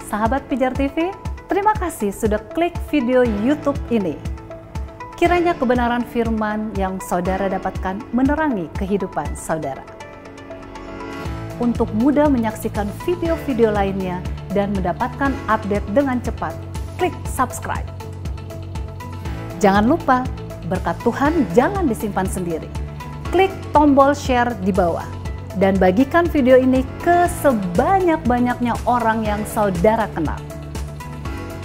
Sahabat Pijar TV, terima kasih sudah klik video YouTube ini. Kiranya kebenaran firman yang saudara dapatkan menerangi kehidupan saudara. Untuk mudah menyaksikan video-video lainnya dan mendapatkan update dengan cepat, klik subscribe. Jangan lupa, berkat Tuhan jangan disimpan sendiri. Klik tombol share di bawah dan bagikan video ini ke sebanyak-banyaknya orang yang saudara kenal.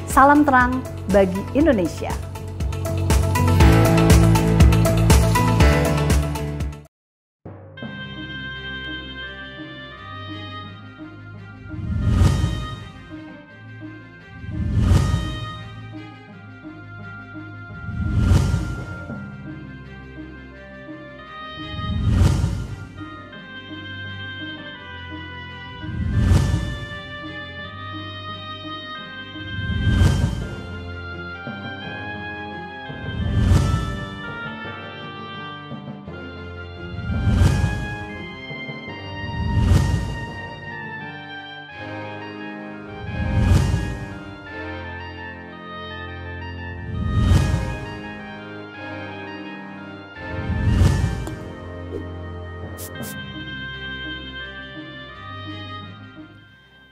Salam terang bagi Indonesia.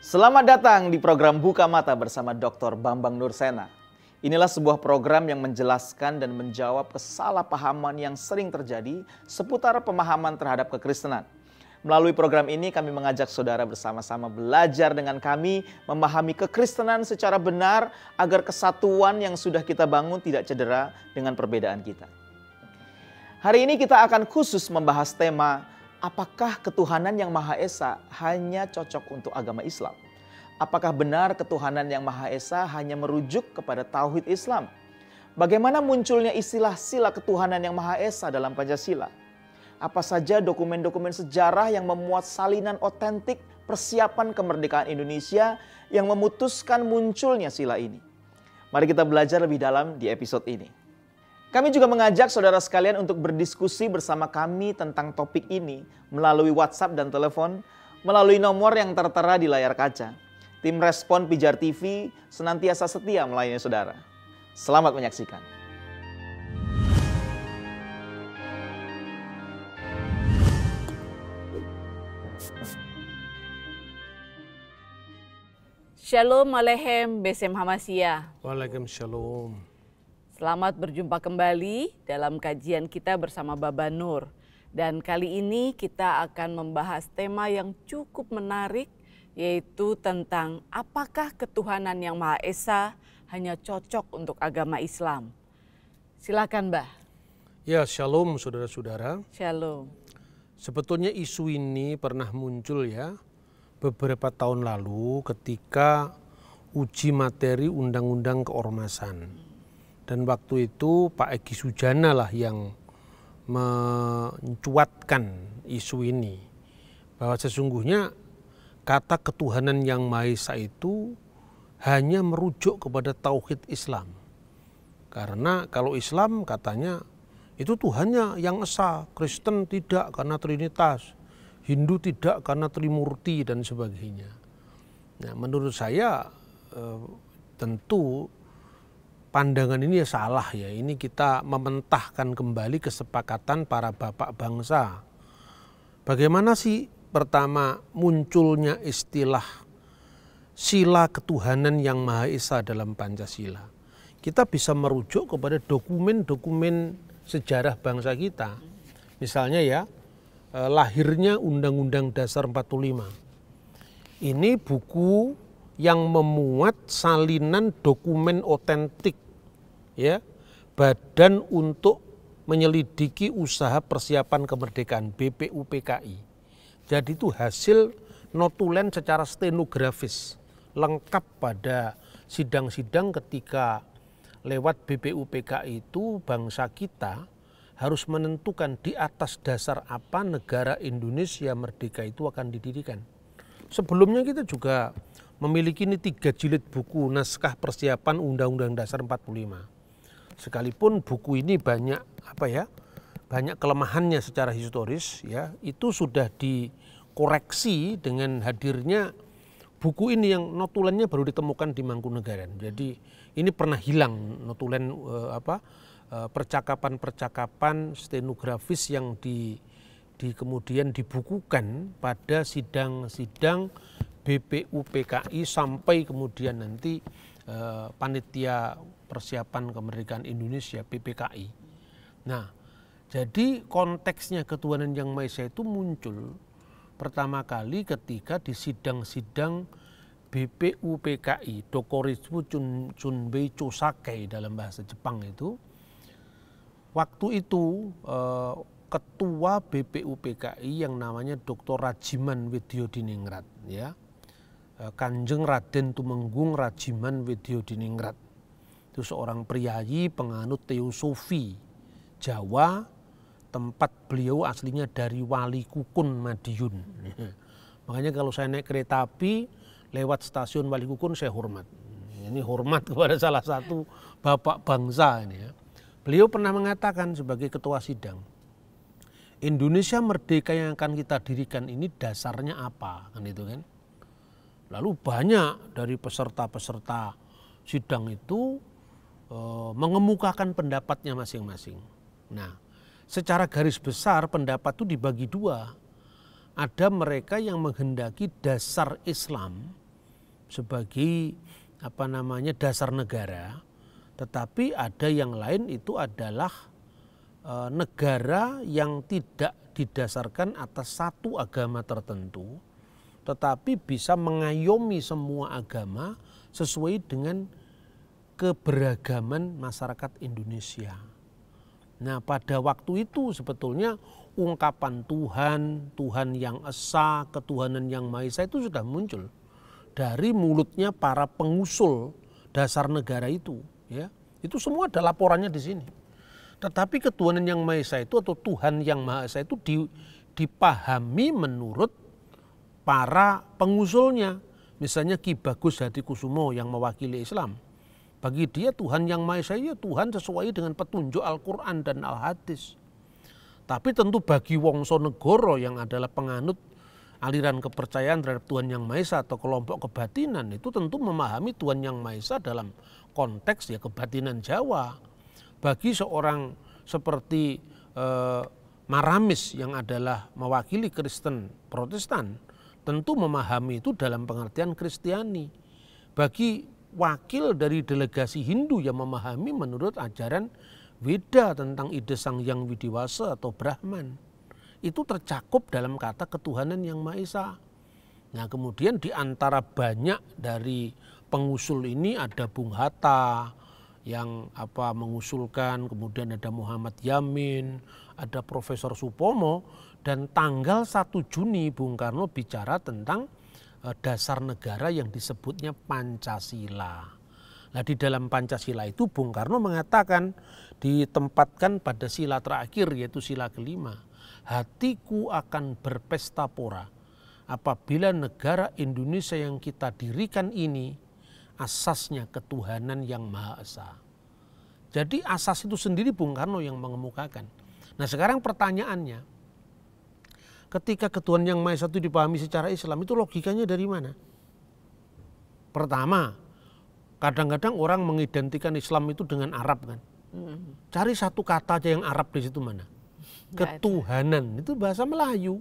Selamat datang di program Buka Mata bersama Dr. Bambang Nursena. Inilah sebuah program yang menjelaskan dan menjawab kesalahpahaman yang sering terjadi seputar pemahaman terhadap kekristenan. Melalui program ini kami mengajak saudara bersama-sama belajar dengan kami memahami kekristenan secara benar agar kesatuan yang sudah kita bangun tidak cedera dengan perbedaan kita. Hari ini kita akan khusus membahas tema apakah ketuhanan yang Maha Esa hanya cocok untuk agama Islam? Apakah benar ketuhanan yang Maha Esa hanya merujuk kepada tauhid Islam? Bagaimana munculnya istilah sila ketuhanan yang Maha Esa dalam Pancasila? Apa saja dokumen-dokumen sejarah yang memuat salinan otentik persiapan kemerdekaan Indonesia yang memutuskan munculnya sila ini? Mari kita belajar lebih dalam di episode ini. Kami juga mengajak saudara sekalian untuk berdiskusi bersama kami tentang topik ini melalui WhatsApp dan telepon, melalui nomor yang tertera di layar kaca. Tim Respon Pijar TV senantiasa setia melayani saudara. Selamat menyaksikan. Shalom Aleichem Besem Hamasya. Waalaikumsalam. Selamat berjumpa kembali dalam kajian kita bersama Baba Nur. Dan kali ini kita akan membahas tema yang cukup menarik, yaitu tentang apakah ketuhanan yang Maha Esa hanya cocok untuk agama Islam. Silakan, Mbah. Ya, shalom saudara-saudara. Shalom. Sebetulnya isu ini pernah muncul ya beberapa tahun lalu ketika uji materi Undang-Undang Keormasan. Dan waktu itu Pak Egy Sujana lah yang mencuatkan isu ini. Bahwa sesungguhnya kata ketuhanan yang Maha Esa itu hanya merujuk kepada tauhid Islam. Karena kalau Islam katanya itu Tuhannya yang esa, Kristen tidak karena Trinitas, Hindu tidak karena Trimurti dan sebagainya. Nah, menurut saya tentu pandangan ini ya salah ya. Ini kita mementahkan kembali kesepakatan para bapak bangsa. Bagaimana sih pertama munculnya istilah sila ketuhanan yang Maha Esa dalam Pancasila? Kita bisa merujuk kepada dokumen-dokumen sejarah bangsa kita. Misalnya ya, lahirnya Undang-Undang Dasar 45. Ini buku yang memuat salinan dokumen otentik ya, Badan untuk menyelidiki usaha persiapan kemerdekaan BPUPKI. Jadi itu hasil notulen secara stenografis lengkap pada sidang-sidang ketika lewat BPUPKI itu bangsa kita harus menentukan di atas dasar apa negara Indonesia merdeka itu akan didirikan. Sebelumnya kita juga memiliki ini 3 jilid buku naskah persiapan Undang-Undang Dasar 45. Sekalipun buku ini banyak banyak kelemahannya secara historis ya, itu sudah dikoreksi dengan hadirnya buku ini yang notulennya baru ditemukan di Mangkunegaran. Jadi ini pernah hilang notulen percakapan-percakapan stenografis yang kemudian dibukukan pada sidang-sidang BPUPKI sampai kemudian nanti panitia persiapan kemerdekaan Indonesia PPKI. Nah, jadi konteksnya ketuhanan yang Maha Esa itu muncul pertama kali ketika di sidang-sidang BPUPKI, Dokoritsu Chunbei Chosakei dalam bahasa Jepang itu. Waktu itu ketua BPUPKI yang namanya Dr. Rajiman Widyodiningrat, ya, Kanjeng Raden Tumenggung Rajiman Widyodiningrat. Itu seorang priyayi penganut teosofi Jawa, tempat beliau aslinya dari Wali Kukun Madiun. Makanya kalau saya naik kereta api lewat stasiun Wali Kukun saya hormat. Ini hormat kepada salah satu bapak bangsa ini, ya. Beliau pernah mengatakan sebagai ketua sidang, Indonesia merdeka yang akan kita dirikan ini dasarnya apa, kan itu kan. Lalu banyak dari peserta-peserta sidang itu mengemukakan pendapatnya masing-masing. Nah, secara garis besar pendapat itu dibagi dua. Ada mereka yang menghendaki dasar Islam sebagai dasar negara, tetapi ada yang lain itu adalah negara yang tidak didasarkan atas satu agama tertentu, tetapi bisa mengayomi semua agama sesuai dengan keberagaman masyarakat Indonesia. Nah, pada waktu itu sebetulnya ungkapan Tuhan yang Esa, ketuhanan yang Maha Esa itu sudah muncul dari mulutnya para pengusul dasar negara itu, ya. Itu semua ada laporannya di sini. Tetapi ketuhanan yang Maha Esa itu atau Tuhan yang Maha Esa itu dipahami menurut para pengusulnya. Misalnya Ki Bagus Hadikusumo yang mewakili Islam. Bagi dia Tuhan yang Maha Esa ya Tuhan sesuai dengan petunjuk Al-Quran dan Al-Hadis. Tapi tentu bagi Wongso Negoro yang adalah penganut aliran kepercayaan terhadap Tuhan yang Maha Esa atau kelompok kebatinan itu tentu memahami Tuhan yang Maha Esa dalam konteks ya kebatinan Jawa. Bagi seorang seperti Maramis yang adalah mewakili Kristen Protestan tentu memahami itu dalam pengertian Kristiani. Bagi wakil dari delegasi Hindu yang memahami menurut ajaran Weda tentang ide Sang Hyang Widiwasa atau Brahman. Itu tercakup dalam kata ketuhanan yang Maha Esa. Nah, kemudian di antara banyak dari pengusul ini ada Bung Hatta yang mengusulkan, kemudian ada Muhammad Yamin, ada Profesor Supomo, dan tanggal 1 Juni Bung Karno bicara tentang dasar negara yang disebutnya Pancasila. Nah, di dalam Pancasila itu Bung Karno mengatakan ditempatkan pada sila terakhir yaitu sila kelima. Hatiku akan berpesta pora apabila negara Indonesia yang kita dirikan ini asasnya ketuhanan yang Maha Esa. Jadi asas itu sendiri Bung Karno yang mengemukakan. Nah, sekarang pertanyaannya, ketika ketuhanan yang Maha Esa itu dipahami secara Islam, itu logikanya dari mana? Pertama, kadang-kadang orang mengidentikan Islam itu dengan Arab kan. Cari satu kata aja yang Arab di situ mana? Ketuhanan itu bahasa Melayu.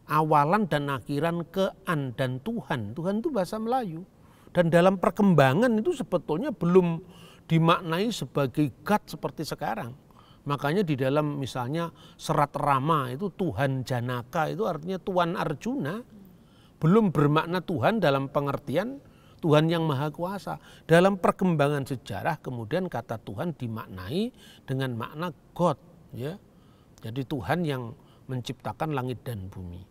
Awalan dan akhiran kean dan Tuhan. Tuhan itu bahasa Melayu. Dan dalam perkembangan itu sebetulnya belum dimaknai sebagai God seperti sekarang. Makanya di dalam misalnya serat Rama itu Tuhan Janaka itu artinya Tuan Arjuna. Belum bermakna Tuhan dalam pengertian Tuhan yang Maha Kuasa. Dalam perkembangan sejarah kemudian kata Tuhan dimaknai dengan makna God, ya. Jadi Tuhan yang menciptakan langit dan bumi.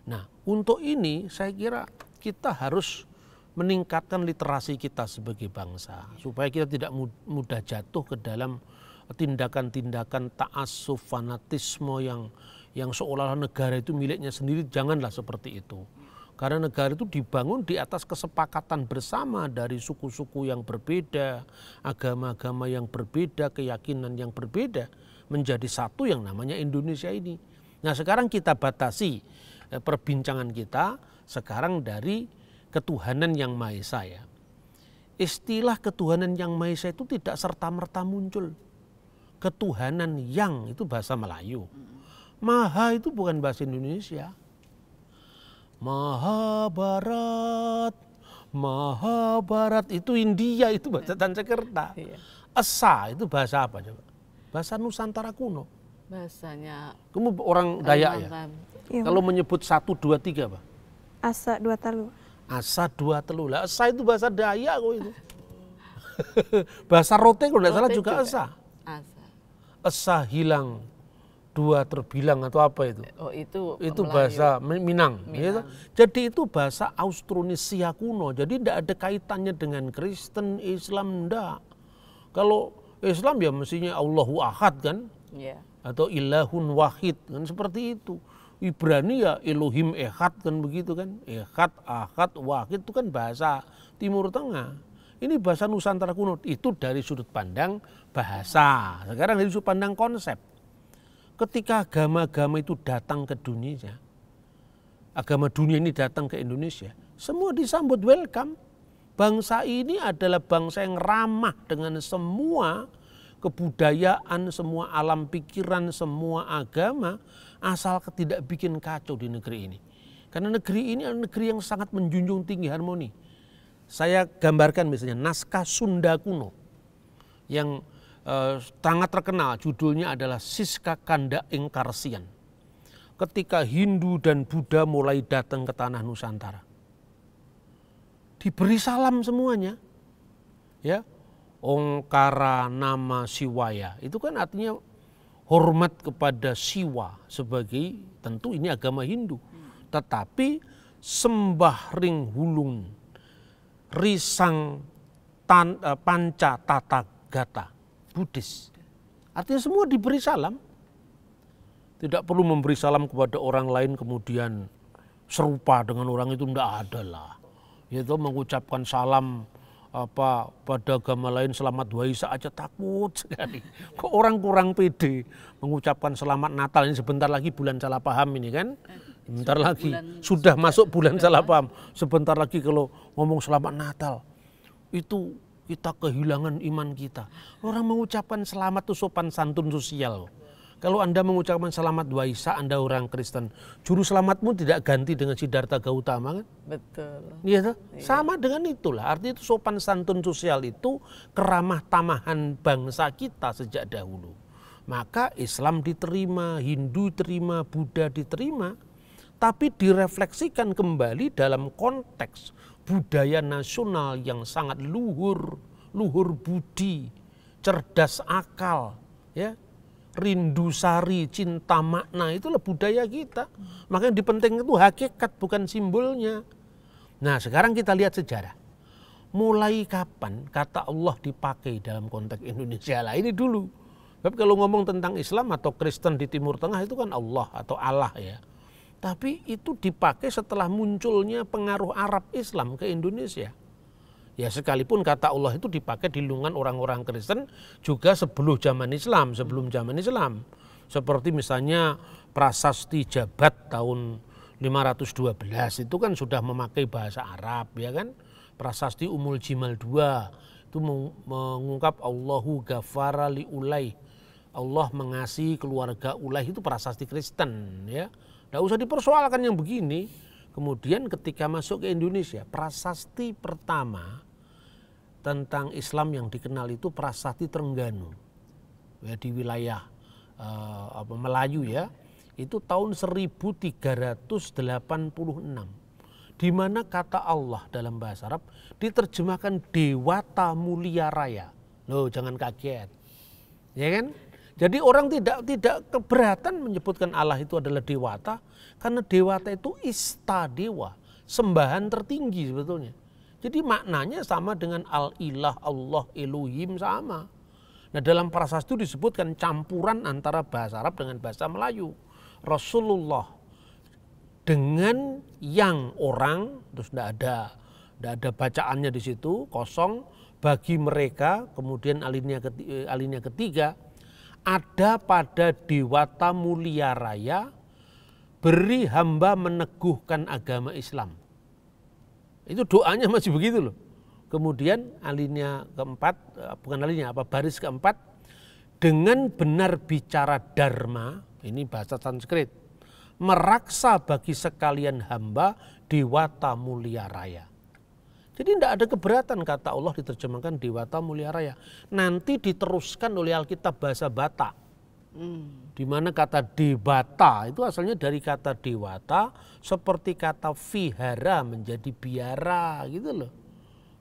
Nah, untuk ini saya kira kita harus meningkatkan literasi kita sebagai bangsa supaya kita tidak mudah jatuh ke dalam tindakan-tindakan ta'assuf, fanatisme yang seolah-olah negara itu miliknya sendiri. Janganlah seperti itu. Karena negara itu dibangun di atas kesepakatan bersama dari suku-suku yang berbeda, agama-agama yang berbeda, keyakinan yang berbeda, menjadi satu yang namanya Indonesia ini. Nah, sekarang kita batasi perbincangan kita sekarang dari ketuhanan yang Maha Esa ya. Istilah ketuhanan yang Maha Esa itu tidak serta-merta muncul. Ketuhanan yang itu bahasa Melayu. Maha itu bukan bahasa Indonesia. Mahabharat itu India, itu bahasa Sanskerta. Esa itu bahasa apa coba? Bahasa Nusantara kuno. Bahasanya Kamu orang Dayak ya? Iya, Kalau menyebut 1, 2, 3 apa? asa 2 talu. Asa 2 telu. Lah esa itu bahasa Dayak kok itu. Bahasa Rote kalau tidak salah juga esa. Asa. Esa hilang, 2 terbilang atau apa itu? Oh itu Melayu. Bahasa Minang. Gitu. Jadi itu bahasa Austronesia kuno. Jadi tidak ada kaitannya dengan Kristen, Islam, enggak. Kalau Islam ya mestinya Allahu Ahad kan, Ya. atau Ilahun Wahid kan seperti itu. Ibrani ya Elohim Ehad kan begitu kan, Ehad, Ahad, Wahid itu kan bahasa Timur Tengah. Ini bahasa Nusantara kuno, itu dari sudut pandang bahasa. Sekarang dari sudut pandang konsep. Ketika agama-agama itu datang ke dunia, agama dunia ini datang ke Indonesia, semua disambut welcome. Bangsa ini adalah bangsa yang ramah dengan semua kebudayaan, semua alam pikiran, semua agama, asal tidak bikin kacau di negeri ini. Karena negeri ini adalah negeri yang sangat menjunjung tinggi harmoni. Saya gambarkan misalnya naskah Sunda kuno yang sangat terkenal, judulnya adalah Siska Kanda ing Karsian. Ketika Hindu dan Buddha mulai datang ke tanah Nusantara, diberi salam semuanya, ya. Ongkara nama Siwaya, itu kan artinya hormat kepada Siwa sebagai, tentu ini agama Hindu. Tetapi sembah ring hulung risang panca tata gata Buddhis. Artinya semua diberi salam. Tidak perlu memberi salam kepada orang lain kemudian serupa dengan orang itu, tidak ada lah. Yaitu mengucapkan salam pada agama lain selamat Waisak aja takut sekali. Kok orang kurang pede mengucapkan selamat Natal, ini sebentar lagi bulan salah paham ini kan. Sebentar lagi sudah masuk bulan salah paham. Sebentar lagi kalau ngomong selamat Natal itu kita kehilangan iman kita. Orang mengucapkan selamat itu sopan santun sosial. Kalau Anda mengucapkan selamat Waisak, Anda orang Kristen, juru selamatmu tidak ganti dengan Siddhartha Gautama kan? Betul. Iya, sama dengan itulah. Artinya itu sopan santun sosial itu keramah tamahan bangsa kita sejak dahulu. Maka Islam diterima, Hindu diterima, Buddha diterima, tapi direfleksikan kembali dalam konteks budaya nasional yang sangat luhur budi, cerdas akal, ya. Rindu sari, cinta makna, itulah budaya kita. Makanya dipenting itu hakikat bukan simbolnya. Nah sekarang kita lihat sejarah. Mulai kapan kata Allah dipakai dalam konteks Indonesia? Lah ini dulu. Tapi kalau ngomong tentang Islam atau Kristen di Timur Tengah itu kan Allah atau Allah ya. Tapi itu dipakai setelah munculnya pengaruh Arab Islam ke Indonesia. Ya sekalipun kata Allah itu dipakai di lingkungan orang-orang Kristen juga sebelum zaman Islam. Seperti misalnya Prasasti Jabat tahun 512 itu kan sudah memakai bahasa Arab ya kan. Prasasti Umul Jimal II itu mengungkap Allahu ghafara li ulai. Allah mengasihi keluarga Ulai, itu prasasti Kristen ya. Tidak usah dipersoalkan yang begini. Kemudian ketika masuk ke Indonesia, prasasti pertama tentang Islam yang dikenal itu Prasasti Trengganu ya, di wilayah Melayu ya. Itu tahun 1386. Di mana kata Allah dalam bahasa Arab diterjemahkan Dewata Mulia Raya. Loh, jangan kaget. Ya kan? Jadi orang tidak keberatan menyebutkan Allah itu adalah dewata, karena dewata itu istadewa, sembahan tertinggi sebetulnya. Jadi maknanya sama dengan al-ilah, Allah, Elohim sama. Nah dalam prasasti itu disebutkan campuran antara bahasa Arab dengan bahasa Melayu. Rasulullah dengan yang orang, terus tidak ada bacaannya di situ, kosong, bagi mereka, kemudian alinea ketiga, ada pada Dewata Mulia Raya beri hamba meneguhkan agama Islam. Itu doanya masih begitu loh. Kemudian alinea keempat, bukan alinea, baris keempat, dengan benar bicara dharma, ini bahasa Sanskrit, meraksa bagi sekalian hamba Dewata Mulia Raya. Jadi tidak ada keberatan, kata Allah diterjemahkan Dewata Mulia Raya. Nanti diteruskan oleh Alkitab bahasa Batak. Di mana kata dewata itu asalnya dari kata dewata, seperti kata vihara menjadi biara gitu loh.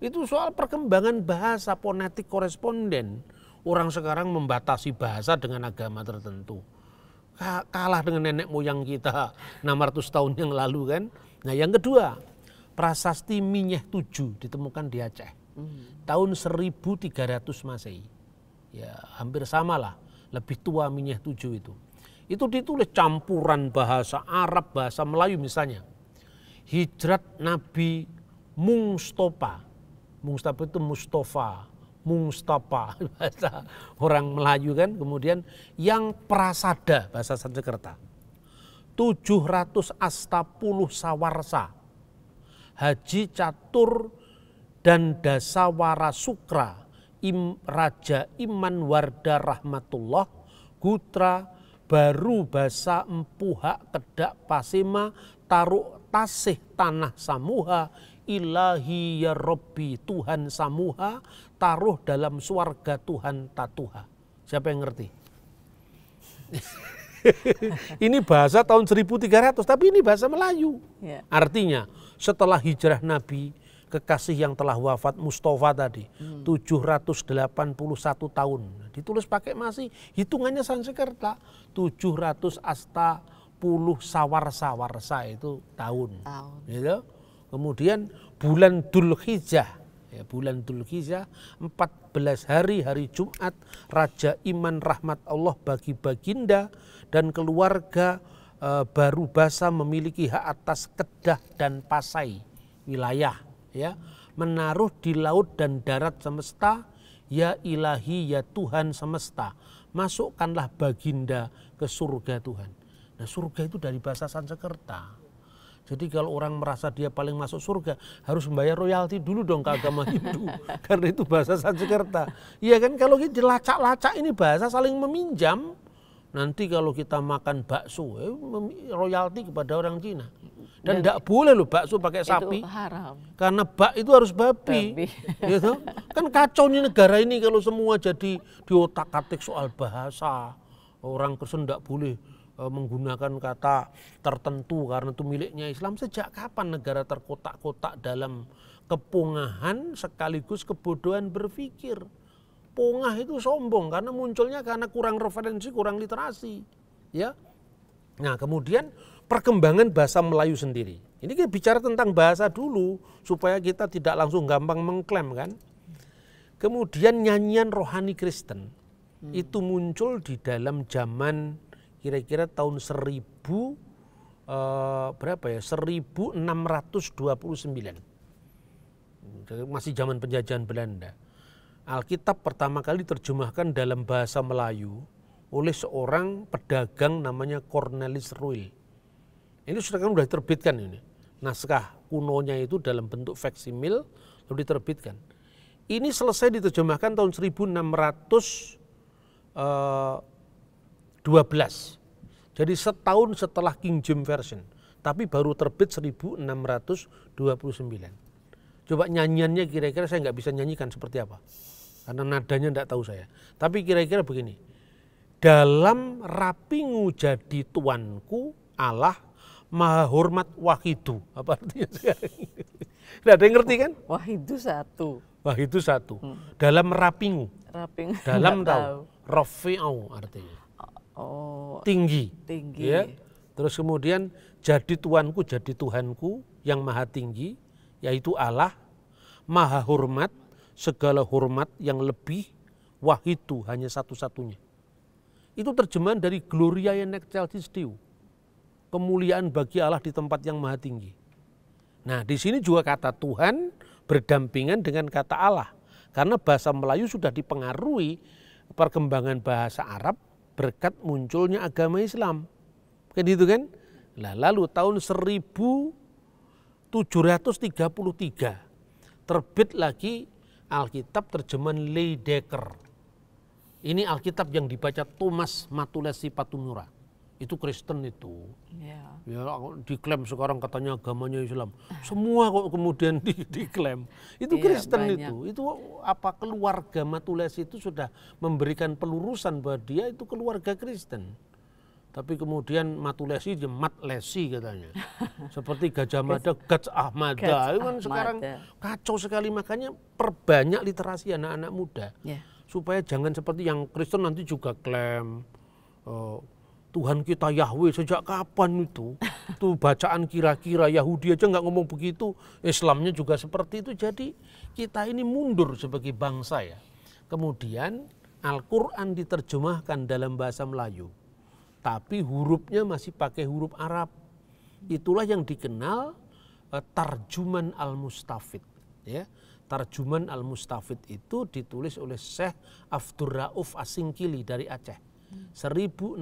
Itu soal perkembangan bahasa, fonetik koresponden. Orang sekarang membatasi bahasa dengan agama tertentu. Kalah dengan nenek moyang kita 600 tahun yang lalu kan. Nah yang kedua, prasasti Minyeh 7 ditemukan di Aceh. Tahun 1300 Masehi. Ya hampir sama lah. Lebih tua Minyeh 7 itu. Itu ditulis campuran bahasa Arab, bahasa Melayu misalnya. Hijrat Nabi Mungstopa. Mungstopa itu Mustafa. Mungstopa bahasa orang Melayu kan. Kemudian yang prasada bahasa Sanskerta. 700 Astapuluh Sawarsa. Haji Catur dan Dasawara Sukra. Raja Iman Warda Rahmatullah, Gutra, Baru Basa Empuhak Kedak Pasema, Taruk Tasih Tanah Samuha, Ilahi ya Robbi Tuhan Samuha, taruh dalam swarga Tuhan Tatuha. Siapa yang ngerti? Ini bahasa tahun 1300, tapi ini bahasa Melayu. Artinya setelah hijrah Nabi, kekasih yang telah wafat Mustafa tadi, 781 tahun. Ditulis pakai masih hitungannya Sanskerta, 700 Astapuluh Sawarsa itu tahun. Gitu. Kemudian bulan Dzulhijjah, ya, bulan Dzulhijjah 14 hari Jumat, Raja Iman rahmat Allah bagi baginda dan keluarga Baru Basa memiliki hak atas Kedah dan Pasai wilayah. Ya, menaruh di laut dan darat semesta, ya ilahi ya Tuhan semesta, masukkanlah baginda ke surga Tuhan. Nah surga itu dari bahasa Sanskerta. Jadi kalau orang merasa dia paling masuk surga, harus membayar royalti dulu dong ke agama Hindu. Karena itu bahasa Sanskerta. Iya kan, kalau kita dilacak-lacak ini bahasa saling meminjam. Nanti kalau kita makan bakso, royalti kepada orang Cina. Dan tidak boleh loh bakso pakai sapi. Itu haram. Karena bak itu harus babi. Gitu. Kan kacau nih negara ini kalau semua jadi diotak-atik soal bahasa. Orang Kristen tidak boleh menggunakan kata tertentu karena itu miliknya Islam. Sejak kapan negara terkotak-kotak dalam kepungahan sekaligus kebodohan berpikir? Pongah itu sombong karena munculnya karena kurang referensi, kurang literasi. Ya. Nah kemudian perkembangan bahasa Melayu sendiri. Ini kita bicara tentang bahasa dulu supaya kita tidak langsung gampang mengklaim kan. Kemudian nyanyian rohani Kristen itu muncul di dalam zaman kira-kira tahun 1629. Masih zaman penjajahan Belanda. Alkitab pertama kali diterjemahkan dalam bahasa Melayu oleh seorang pedagang namanya Cornelis Ruil. Ini sudah diterbitkan ini. Naskah kunonya itu dalam bentuk faksimil lalu diterbitkan. Ini selesai diterjemahkan tahun 1612. Jadi setahun setelah King James Version. Tapi baru terbit 1629. Coba nyanyiannya kira-kira saya nggak bisa nyanyikan seperti apa. Karena nadanya nggak tahu saya. Tapi kira-kira begini. Dalam rapingu jadi tuanku Allah maha hormat wahidu. Apa artinya sekarang? Nggak ada yang ngerti kan? Wahidu satu. Wahidu satu. Dalam rapingu. Raping. Dalam tahu. Rafi'au artinya. Oh. Tinggi. Tinggi. Ya. Terus kemudian jadi tuanku, jadi Tuhanku yang maha tinggi. Yaitu Allah. Maha hormat. Segala hormat yang lebih. Wahidu hanya satu-satunya. Itu terjemahan dari Gloria in Excelsis Deo. Kemuliaan bagi Allah di tempat yang maha tinggi. Nah di sini juga kata Tuhan berdampingan dengan kata Allah. Karena bahasa Melayu sudah dipengaruhi perkembangan bahasa Arab berkat munculnya agama Islam. Kan gitu kan? Nah, lalu tahun 1733 terbit lagi Alkitab terjemahan Lydekker. Ini Alkitab yang dibaca Thomas Matulesi Patumura. Itu Kristen itu. Ya, diklaim sekarang katanya agamanya Islam. Semua kok kemudian diklaim. Itu Kristen itu. Itu apa, keluarga Matulesi itu sudah memberikan pelurusan bahwa dia itu keluarga Kristen. Tapi kemudian Matulesi dia Matlesi katanya. Seperti Gajah Mada, Gaj Ahmada. Itu kan sekarang kacau sekali, makanya perbanyak literasi anak-anak muda. Supaya jangan seperti yang Kristen nanti juga klaim Tuhan kita Yahweh. Sejak kapan itu? Itu bacaan kira-kira, Yahudi aja nggak ngomong begitu, Islamnya juga seperti itu. Jadi kita ini mundur sebagai bangsa ya. Kemudian Al-Quran diterjemahkan dalam bahasa Melayu, tapi hurufnya masih pakai huruf Arab. Itulah yang dikenal Tarjuman Al-Mustafid. Ya. Tarjuman Al-Mustafid itu ditulis oleh Syekh Abdurrauf Asingkili dari Aceh, 1690.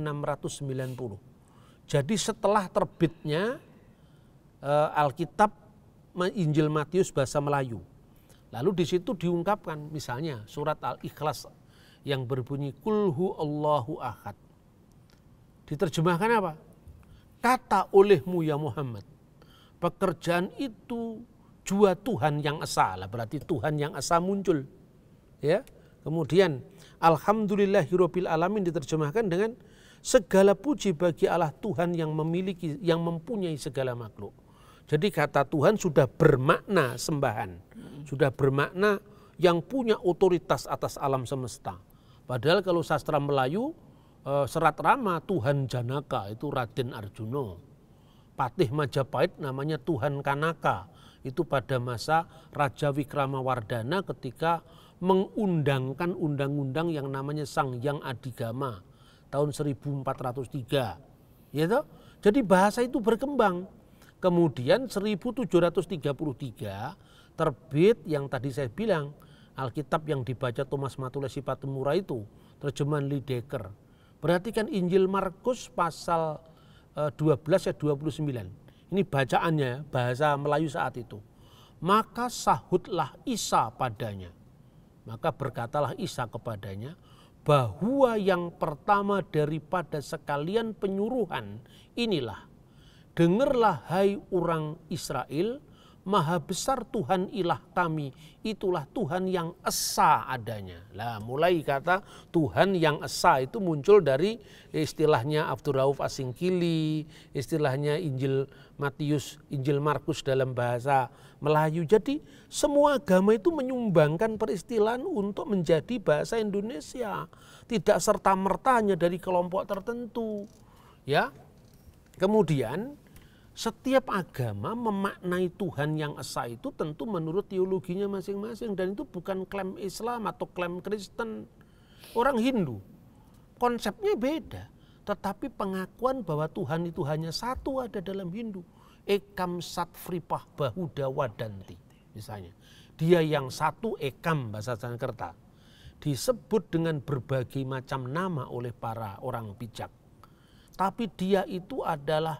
Jadi setelah terbitnya Alkitab Injil Matius bahasa Melayu, lalu di situ diungkapkan misalnya surat Al-Ikhlas yang berbunyi Qul huwallahu ahad. Diterjemahkan apa? Kata olehmu ya Muhammad, pekerjaan itu jua Tuhan yang esa. Lah berarti Tuhan yang esa muncul. Ya. Kemudian Alhamdulillahirabbil alamin diterjemahkan dengan segala puji bagi Allah Tuhan yang memiliki, yang mempunyai segala makhluk. Jadi kata Tuhan sudah bermakna sembahan, sudah bermakna yang punya otoritas atas alam semesta. Padahal kalau sastra Melayu, Serat Rama Tuhan Janaka itu Raden Arjuna. Patih Majapahit namanya Tuhan Kanaka, itu pada masa Raja Wikramawardhana ketika mengundangkan undang-undang yang namanya Sanghyang Adigama tahun 1403. Ya, jadi bahasa itu berkembang. Kemudian 1733 terbit yang tadi saya bilang Alkitab yang dibaca Thomas Matulesi Patumura itu, terjemahan Lydekker. Perhatikan Injil Markus pasal 12 ayat 29. Ini bacaannya bahasa Melayu saat itu. Maka sahutlah Isa padanya. Maka berkatalah Isa kepadanya bahwa yang pertama daripada sekalian penyuruhan inilah. Dengarlah hai orang Israel, maha besar Tuhan ilah kami, itulah Tuhan yang esa adanya. Lah mulai kata Tuhan yang esa itu muncul dari istilahnya Abdurrauf Asingkili, istilahnya Injil Matius, Injil Markus dalam bahasa Melayu. Jadi semua agama itu menyumbangkan peristilahan untuk menjadi bahasa Indonesia. Tidak serta-merta hanya dari kelompok tertentu. Ya. Kemudian setiap agama memaknai Tuhan yang esa itu tentu menurut teologinya masing-masing, dan itu bukan klaim Islam atau klaim Kristen. Orang Hindu konsepnya beda, tetapi pengakuan bahwa Tuhan itu hanya satu ada dalam Hindu. Ekam sat fripah bahuda wadanti misalnya. Dia yang satu ekam bahasa Sanskerta. Disebut dengan berbagai macam nama oleh para orang bijak. Tapi dia itu adalah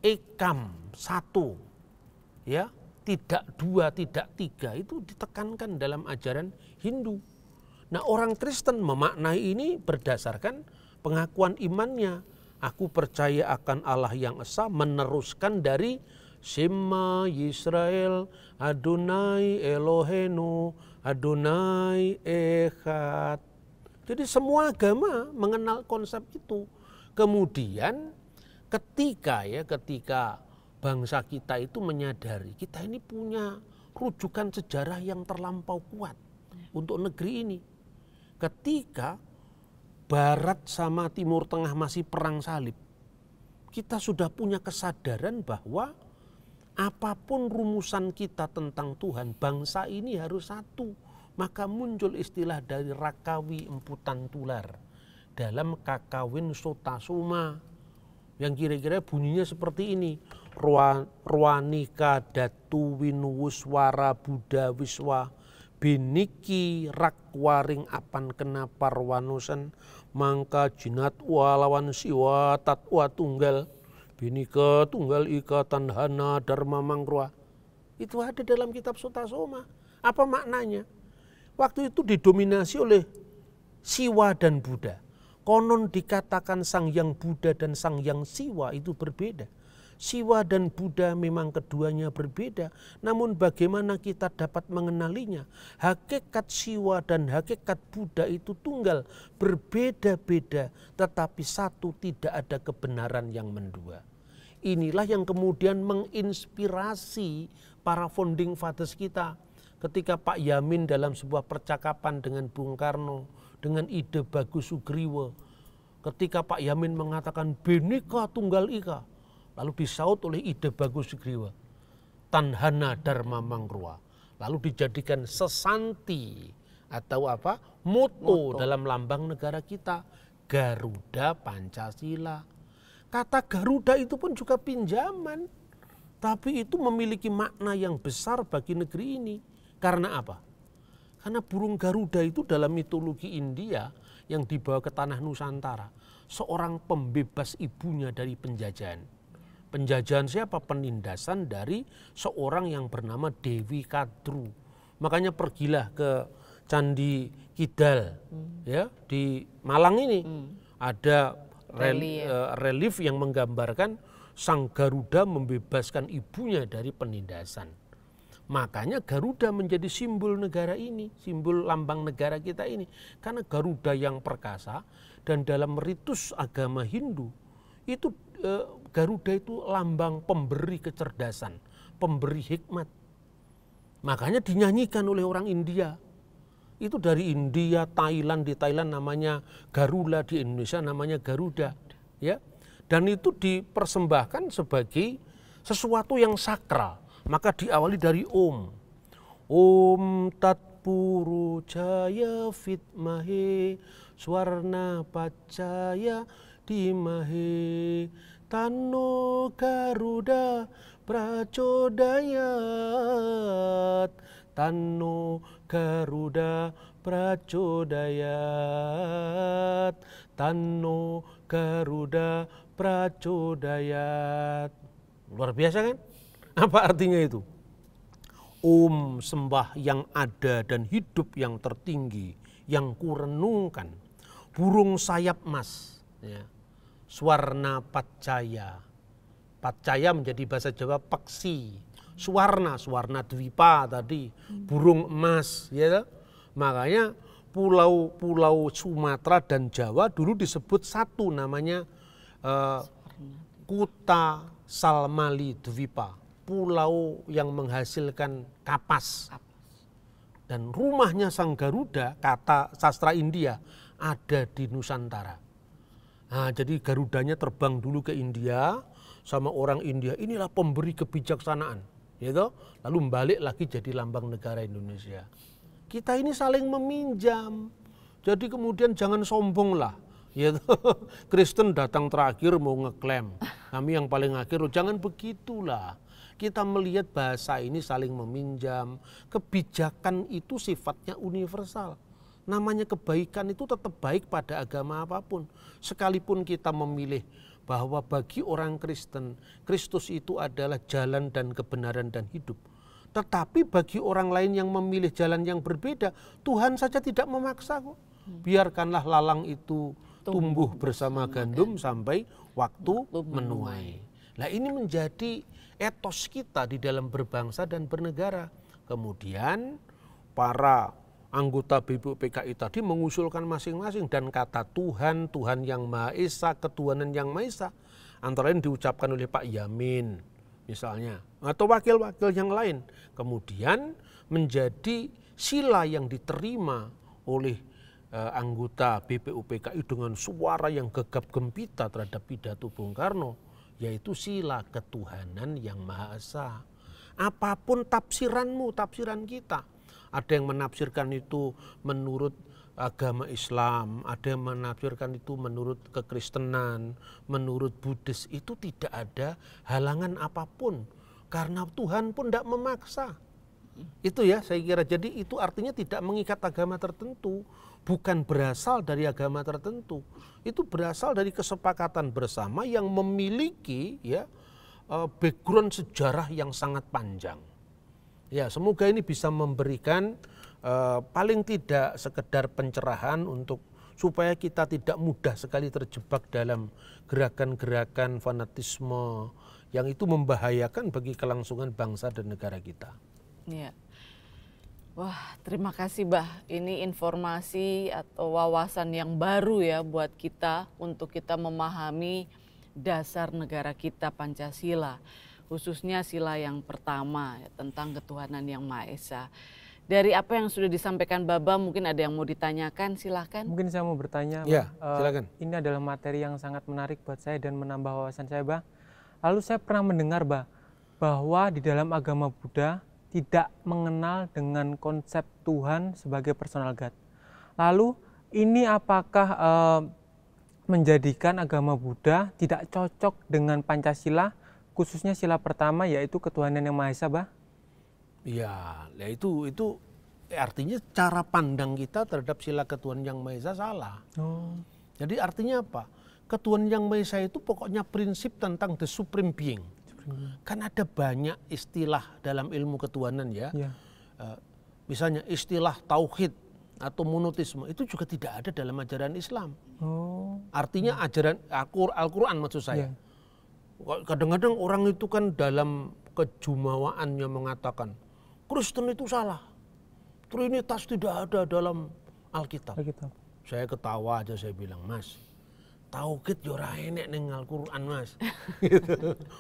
ekam, satu, ya, tidak dua, tidak tiga, itu ditekankan dalam ajaran Hindu. Nah, orang Kristen memaknai ini berdasarkan pengakuan imannya. Aku percaya akan Allah yang esa, meneruskan dari Shema Yisrael, Adonai Elohenu, Adonai Echad. Jadi semua agama mengenal konsep itu. Kemudian ketika bangsa kita itu menyadari kita ini punya rujukan sejarah yang terlampau kuat untuk negeri ini. Ketika Barat sama Timur Tengah masih perang salib, kita sudah punya kesadaran bahwa apapun rumusan kita tentang Tuhan, bangsa ini harus satu. Maka muncul istilah dari Rakawi Emputan Tular dalam Kakawin Sotasoma, yang kira-kira bunyinya seperti ini. Ruanika datu winuwuswara buddha wiswa biniki rakwaring apan kenapa rwanosen mangka jinat walawan siwa tatwa tunggal. Bhinneka Tunggal Ika Tanhana Dharma Mangkruwa. Itu ada dalam kitab Sutasoma. Apa maknanya? Waktu itu didominasi oleh Siwa dan Buddha. Konon dikatakan Sang Hyang Buddha dan Sang Hyang Siwa itu berbeda. Siwa dan Buddha memang keduanya berbeda, namun bagaimana kita dapat mengenalinya? Hakikat Siwa dan hakikat Buddha itu tunggal, berbeda-beda, tetapi satu, tidak ada kebenaran yang mendua. Inilah yang kemudian menginspirasi para founding fathers kita. Ketika Pak Yamin dalam sebuah percakapan dengan Bung Karno, dengan ide Bagus Sugriwa, ketika Pak Yamin mengatakan Bhinneka Tunggal Ika, lalu disaut oleh ide Bagus Sugriwa, Tanhana Dharma Mangkruwa, lalu dijadikan sesanti atau apa? Moto dalam lambang negara kita, Garuda Pancasila. Kata Garuda itu pun juga pinjaman, tapi itu memiliki makna yang besar bagi negeri ini. Karena apa? Karena burung Garuda itu dalam mitologi India yang dibawa ke tanah Nusantara, seorang pembebas ibunya dari penjajahan. Penjajahan siapa? Penindasan dari seorang yang bernama Dewi Kadru. Makanya pergilah ke Candi Kidal, ya, di Malang ini. Ada relief yang menggambarkan Sang Garuda membebaskan ibunya dari penindasan. Makanya Garuda menjadi simbol negara ini, simbol lambang negara kita ini. Karena Garuda yang perkasa, dan dalam ritus agama Hindu, itu Garuda itu lambang pemberi kecerdasan, pemberi hikmat. Makanya dinyanyikan oleh orang India. Itu dari India, Thailand, di Thailand namanya Garuda, di Indonesia namanya Garuda. Ya. Dan itu dipersembahkan sebagai sesuatu yang sakral. Maka diawali dari Om. Om Tat Puru Jaya Vitmahe Swarna Pacaya Dimahe Tanno Garuda Prachodayat. Tanno Garuda Prachodayat. Tanno Garuda Prachodayat. Luar biasa kan? Apa artinya itu? Om, sembah yang ada dan hidup yang tertinggi, yang kurenungkan. Burung sayap emas, ya. Swarna Pacaya. Pacaya menjadi bahasa Jawa peksi. Swarna, Swarna Dwipa tadi, burung emas, ya. Makanya pulau-pulau Sumatera dan Jawa dulu disebut satu, namanya Kuta Salmali Dwipa, pulau yang menghasilkan kapas. Dan rumahnya Sang Garuda, kata sastra India, ada di Nusantara. Nah, jadi Garudanya terbang dulu ke India sama orang India, inilah pemberi kebijaksanaan, gitu. Lalu balik lagi jadi lambang negara Indonesia. Kita ini saling meminjam, jadi kemudian jangan sombong lah. Gitu. Kristen datang terakhir mau ngeklaim, kami yang paling akhir, jangan begitulah. Kita melihat bahasa ini saling meminjam. Kebijakan itu sifatnya universal. Namanya kebaikan itu tetap baik pada agama apapun. Sekalipun kita memilih bahwa bagi orang Kristen, Kristus itu adalah jalan dan kebenaran dan hidup. Tetapi bagi orang lain yang memilih jalan yang berbeda, Tuhan saja tidak memaksa kok. Biarkanlah lalang itu tumbuh bersama gandum sampai waktu menuai. Nah, ini menjadi etos kita di dalam berbangsa dan bernegara. Kemudian para anggota BPUPKI tadi mengusulkan masing-masing, dan kata Tuhan, Tuhan yang Maha Esa, ketuhanan yang Maha Esa, antara lain diucapkan oleh Pak Yamin misalnya, atau wakil-wakil yang lain. Kemudian menjadi sila yang diterima oleh anggota BPUPKI dengan suara yang gegap gempita terhadap pidato Bung Karno, yaitu sila ketuhanan yang Maha Esa. Apapun tafsiranmu, tafsiran kita. Ada yang menafsirkan itu menurut agama Islam, ada yang menafsirkan itu menurut kekristenan, menurut Buddhis, itu tidak ada halangan apapun. Karena Tuhan pun tidak memaksa. Itu ya saya kira. Jadi itu artinya tidak mengikat agama tertentu, bukan berasal dari agama tertentu. Itu berasal dari kesepakatan bersama yang memiliki ya background sejarah yang sangat panjang. Ya, semoga ini bisa memberikan paling tidak sekedar pencerahan untuk supaya kita tidak mudah sekali terjebak dalam gerakan-gerakan fanatisme yang itu membahayakan bagi kelangsungan bangsa dan negara kita. Ya. Wah, terima kasih Bah. Ini informasi atau wawasan yang baru ya buat kita untuk kita memahami dasar negara kita Pancasila. Khususnya sila yang pertama ya, tentang ketuhanan yang Maha Esa. Dari apa yang sudah disampaikan Baba, mungkin ada yang mau ditanyakan, silahkan. Mungkin saya mau bertanya, Ya, silakan. Ini adalah materi yang sangat menarik buat saya dan menambah wawasan saya, Bah. Lalu saya pernah mendengar, Bah, bahwa di dalam agama Buddha tidak mengenal dengan konsep Tuhan sebagai personal God. Lalu ini apakah menjadikan agama Buddha tidak cocok dengan Pancasila, khususnya sila pertama yaitu ketuhanan yang Maha Esa, Bah? Ya, itu artinya cara pandang kita terhadap sila ketuhanan yang Maha Esa salah. Jadi artinya apa? Ketuhanan yang Maha Esa itu pokoknya prinsip tentang the supreme being. Kan ada banyak istilah dalam ilmu ketuhanan ya. Misalnya istilah tauhid atau monoteisme itu juga tidak ada dalam ajaran Islam. Artinya ajaran Al-Quran maksud saya. Kadang-kadang orang itu kan dalam kejumawaannya mengatakan Kristen itu salah, Trinitas tidak ada dalam Alkitab. Saya ketawa aja, saya bilang, Mas, tauhid yo ora enek ning Al-Qur'an, Mas.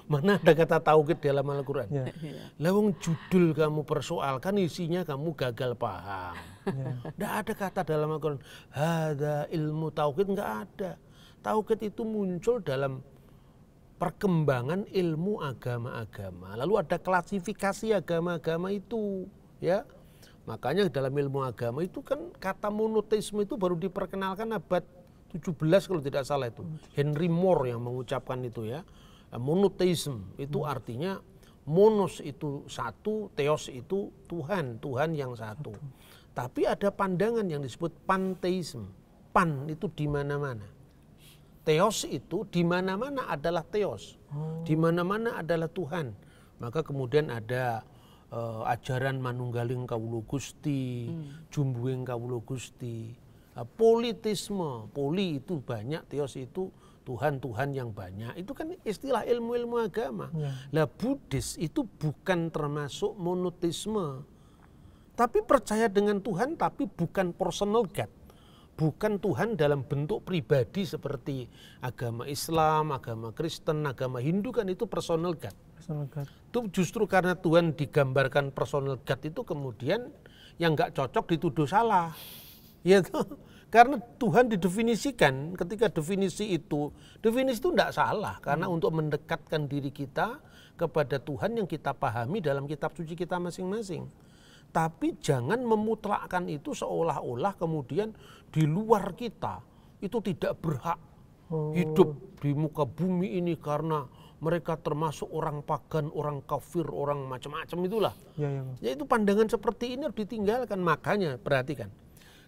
Mana ada kata tauhid dalam Al-Qur'an? Lah wong judul kamu persoalkan, isinya kamu gagal paham. Nggak ada kata dalam Al-Qur'an hada ilmu tauhid, nggak ada. Tauhid itu muncul dalam perkembangan ilmu agama-agama. Lalu ada klasifikasi agama-agama itu, ya. Makanya dalam ilmu agama itu kan kata monoteisme itu baru diperkenalkan abad 17 kalau tidak salah itu. Henry Moore yang mengucapkan itu ya. Monoteisme itu artinya monos itu satu, theos itu Tuhan, Tuhan yang satu. Tapi ada pandangan yang disebut panteisme. Pan itu di mana-mana. Theos itu di mana-mana adalah theos, di mana-mana adalah Tuhan. Maka kemudian ada ajaran manunggaling kawula Gusti, jumbuing kawula Gusti, politisme, poli itu banyak, theos itu Tuhan-Tuhan yang banyak. Itu kan istilah ilmu-ilmu agama. Lah Buddhis itu bukan termasuk monoteisme, tapi percaya dengan Tuhan tapi bukan personal God. Bukan Tuhan dalam bentuk pribadi seperti agama Islam, agama Kristen, agama Hindu kan itu personal God. Itu justru karena Tuhan digambarkan personal God itu kemudian yang nggak cocok dituduh salah. Ya tuh. Karena Tuhan didefinisikan, ketika definisi itu enggak salah karena untuk mendekatkan diri kita kepada Tuhan yang kita pahami dalam kitab suci kita masing-masing. Tapi jangan memutlakkan itu seolah-olah kemudian di luar kita itu tidak berhak hidup di muka bumi ini karena mereka termasuk orang pagan, orang kafir, orang macam-macam itulah. Ya itu pandangan seperti ini harus ditinggalkan. Makanya perhatikan.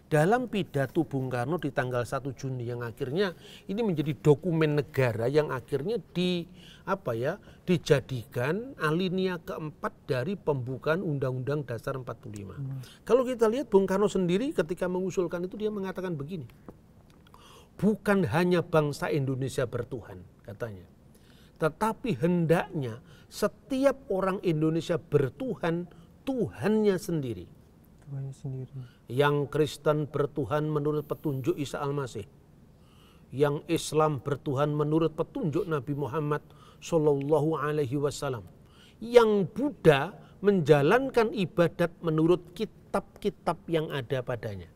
Dalam pidato Bung Karno di tanggal 1 Juni yang akhirnya ini menjadi dokumen negara yang akhirnya dijadikan alinea keempat dari pembukaan Undang-Undang Dasar 45. Kalau kita lihat Bung Karno sendiri ketika mengusulkan itu dia mengatakan begini. Bukan hanya bangsa Indonesia bertuhan katanya. Tetapi hendaknya setiap orang Indonesia bertuhan Tuhannya sendiri. Yang Kristen bertuhan menurut petunjuk Isa Al-Masih. Yang Islam bertuhan menurut petunjuk Nabi Muhammad Sallallahu Alaihi Wasallam. Yang Buddha menjalankan ibadat menurut kitab-kitab yang ada padanya.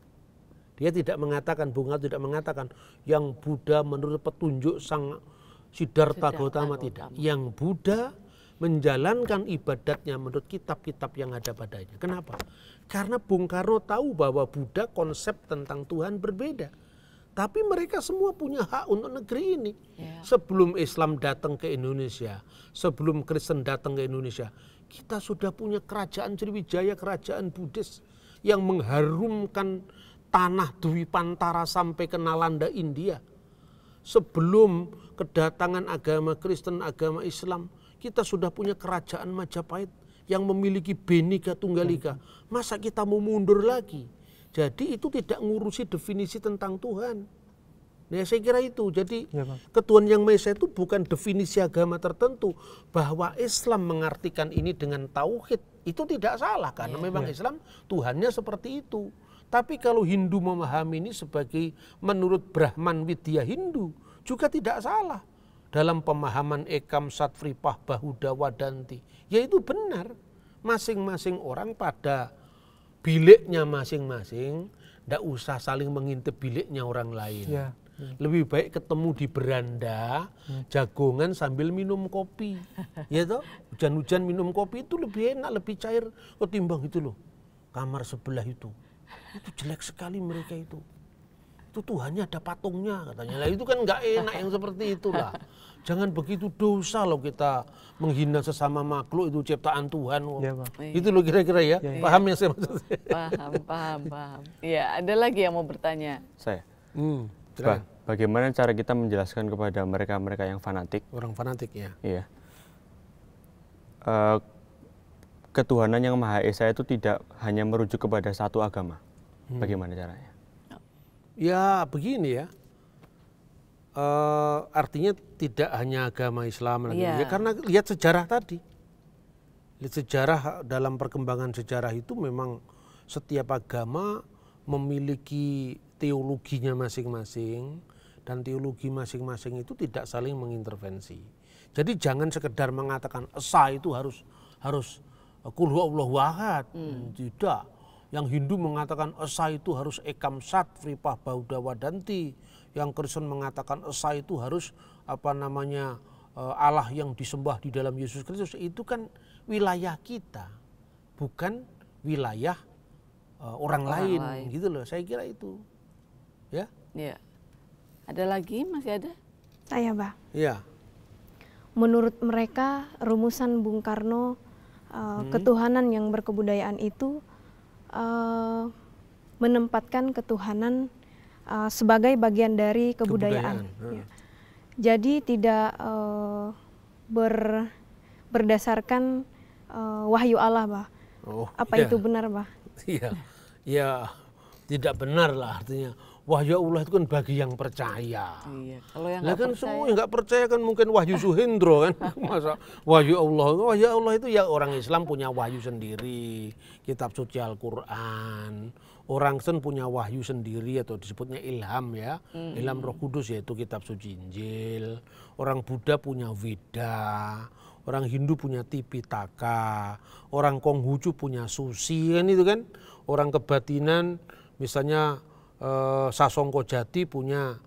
Dia tidak mengatakan, Bung Karno tidak mengatakan yang Buddha menurut petunjuk Sang Siddhartha Gautama, tidak. Yang Buddha menjalankan ibadatnya menurut kitab-kitab yang ada padanya. Kenapa? Karena Bung Karno tahu bahwa Buddha konsep tentang Tuhan berbeda. Tapi mereka semua punya hak untuk negeri ini. Sebelum Islam datang ke Indonesia, sebelum Kristen datang ke Indonesia, Kita sudah punya kerajaan Sriwijaya, kerajaan Buddhis yang mengharumkan tanah Dwi Pantara sampai ke Nalanda, India. Sebelum kedatangan agama Kristen, agama Islam, kita sudah punya kerajaan Majapahit yang memiliki Bhinneka Tunggal Ika. Masa kita mau mundur lagi? Jadi itu tidak ngurusi definisi tentang Tuhan. Nah, saya kira itu. Jadi ketuhanan yang Maha Esa itu bukan definisi agama tertentu. Bahwa Islam mengartikan ini dengan tauhid, itu tidak salah karena memang Islam Tuhannya seperti itu. Tapi kalau Hindu memahami ini sebagai menurut Brahman Widya Hindu juga tidak salah. Dalam pemahaman Ekam Satripah Bahuda Wadanti, yaitu benar. Masing-masing orang pada biliknya masing-masing, tidak usah saling mengintip biliknya orang lain. Ya. Lebih baik ketemu di beranda, jagongan sambil minum kopi. Ya toh, hujan-hujan minum kopi itu lebih enak, lebih cair ketimbang itu loh. Kamar sebelah itu jelek sekali mereka itu. Itu Tuhannya ada patungnya katanya. Lah itu kan nggak enak yang seperti itulah. Jangan begitu, dosa loh kita menghina sesama makhluk, itu ciptaan Tuhan. Ya, itu loh kira-kira ya. Paham yang saya maksud? Paham. Ya, ada lagi yang mau bertanya? Saya. Bagaimana cara kita menjelaskan kepada mereka-mereka yang fanatik? Orang fanatik ya. Iya. Ketuhanan yang Maha Esa itu tidak hanya merujuk kepada satu agama. Bagaimana caranya? Ya begini ya. Artinya tidak hanya agama Islam lagi. Ya, karena lihat sejarah tadi. Lihat sejarah, dalam perkembangan sejarah itu memang setiap agama memiliki teologinya masing-masing, dan teologi masing-masing itu tidak saling mengintervensi. Jadi jangan sekedar mengatakan esa itu harus qul huwallahu ahad. Tidak. Yang Hindu mengatakan esa itu harus Ekam Sat Vripah Bahuda Wadanti. Yang Kristen mengatakan esa itu harus Allah yang disembah di dalam Yesus Kristus. Itu kan wilayah kita, bukan wilayah orang lain gitu loh. Saya kira itu. Ya. Iya. Ada lagi? Masih ada? Saya, Mbak. Iya. Menurut mereka rumusan Bung Karno ketuhanan yang berkebudayaan itu menempatkan ketuhanan sebagai bagian dari kebudayaan. Ya. Jadi tidak berdasarkan wahyu Allah, Mbak. Apa itu benar, Mbak? Iya. Ya, tidak benar lah artinya. Wahyu Allah itu kan bagi yang percaya. Iya. Kalau yang kan semua yang nggak percaya kan mungkin Wahyu Suhendro kan. Masa wahyu Allah itu ya orang Islam punya wahyu sendiri, kitab suci Al-Quran. Orang Kristen punya wahyu sendiri atau disebutnya ilham ya. Ilham Roh Kudus yaitu kitab suci Injil. Orang Buddha punya Weda. Orang Hindu punya Tipitaka. Orang Konghucu punya Susi kan itu kan. Orang kebatinan misalnya Sasongko Jati punya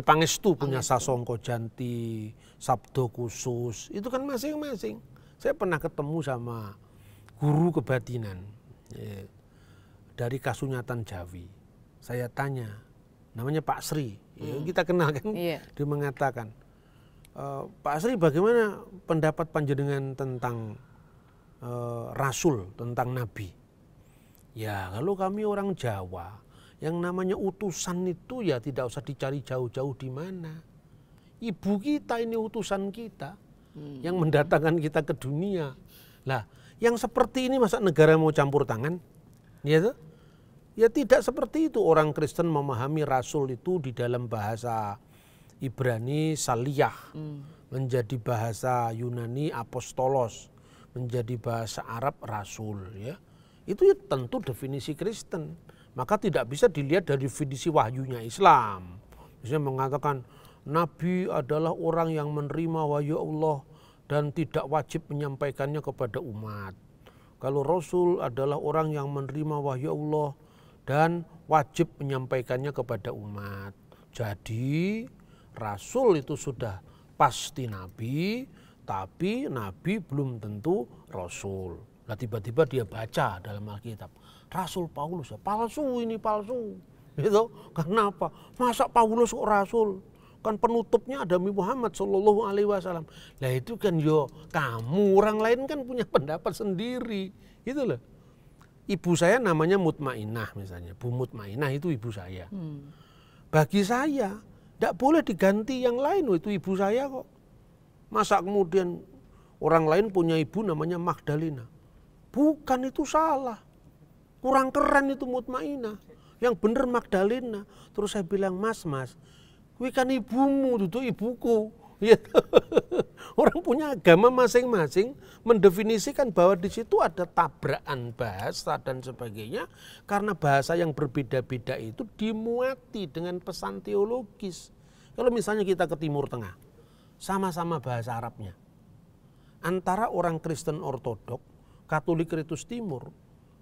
Pangestu punya Sasongko Janti, Sabdo Khusus. Itu kan masing-masing. Saya pernah ketemu sama guru kebatinan dari Kasunyatan Jawi. Saya tanya, namanya Pak Sri. Kita kenal kan? Dia mengatakan, Pak Sri, bagaimana pendapat panjenengan tentang Rasul, tentang Nabi? Ya, kalau kami orang Jawa, yang namanya utusan itu ya tidak usah dicari jauh-jauh di mana. Ibu kita ini utusan kita, yang mendatangkan kita ke dunia. Lah, yang seperti ini masa negara mau campur tangan? Ya, tuh? Ya tidak seperti itu. Orang Kristen memahami Rasul itu di dalam bahasa Ibrani Saliyah, menjadi bahasa Yunani Apostolos, menjadi bahasa Arab Rasul ya. Itu ya tentu definisi Kristen. Maka tidak bisa dilihat dari definisi wahyunya Islam. Misalnya mengatakan Nabi adalah orang yang menerima wahyu Allah dan tidak wajib menyampaikannya kepada umat. Kalau Rasul adalah orang yang menerima wahyu Allah dan wajib menyampaikannya kepada umat. Jadi Rasul itu sudah pasti Nabi, tapi Nabi belum tentu Rasul. Nah tiba-tiba dia baca dalam Alkitab, Rasul Paulus, palsu ini palsu. Gitu. Kenapa? Masa Paulus kok Rasul? kan penutupnya ada Muhammad Shallallahu Alaihi Wasallam. Lah itu kan yo kamu, orang lain kan punya pendapat sendiri, gitu loh. Ibu saya namanya Mutmainah misalnya, Bu Mutmainah itu ibu saya. Bagi saya tidak boleh diganti yang lain, itu ibu saya kok. Masa kemudian orang lain punya ibu namanya Magdalena? Bukan, itu salah. Kurang keren itu Mutmainah. Yang bener Magdalena. Terus saya bilang, mas, kuwi kan ibumu, itu ibuku. Ya. Orang punya agama masing-masing mendefinisikan bahwa di situ ada tabrakan bahasa dan sebagainya, karena bahasa yang berbeda-beda itu dimuati dengan pesan teologis. Kalau misalnya kita ke Timur Tengah, sama-sama bahasa Arabnya. Antara orang Kristen Ortodok, Katolik Ritus Timur,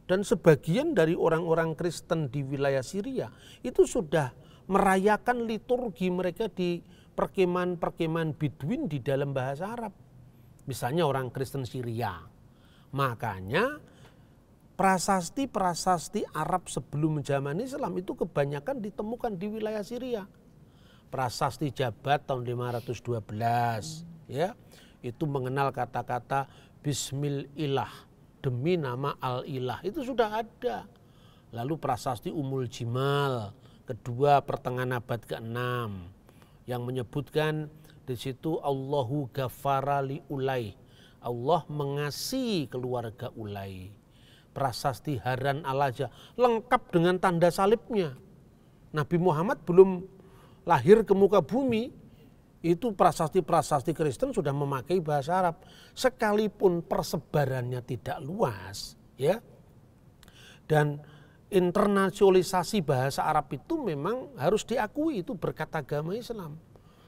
dan sebagian dari orang-orang Kristen di wilayah Syria itu sudah merayakan liturgi mereka di perkemahan-perkemahan Bedouin di dalam bahasa Arab. Misalnya orang Kristen Syria. Makanya prasasti-prasasti Arab sebelum zaman Islam itu kebanyakan ditemukan di wilayah Syria. Prasasti Jabat tahun 512 ya, itu mengenal kata-kata Bismillah, demi nama Al-Ilah, itu sudah ada. Lalu prasasti Umul Jimal kedua pertengahan abad ke-6 yang menyebutkan di situ Allahu ghafara li Ulay, Allah mengasihi keluarga Ulay. Prasasti Haran Al-Aja lengkap dengan tanda salibnya. Nabi Muhammad belum lahir ke muka bumi, itu prasasti-prasasti Kristen sudah memakai bahasa Arab. Sekalipun persebarannya tidak luas, ya. Dan internasionalisasi bahasa Arab itu memang harus diakui, itu berkat agama Islam.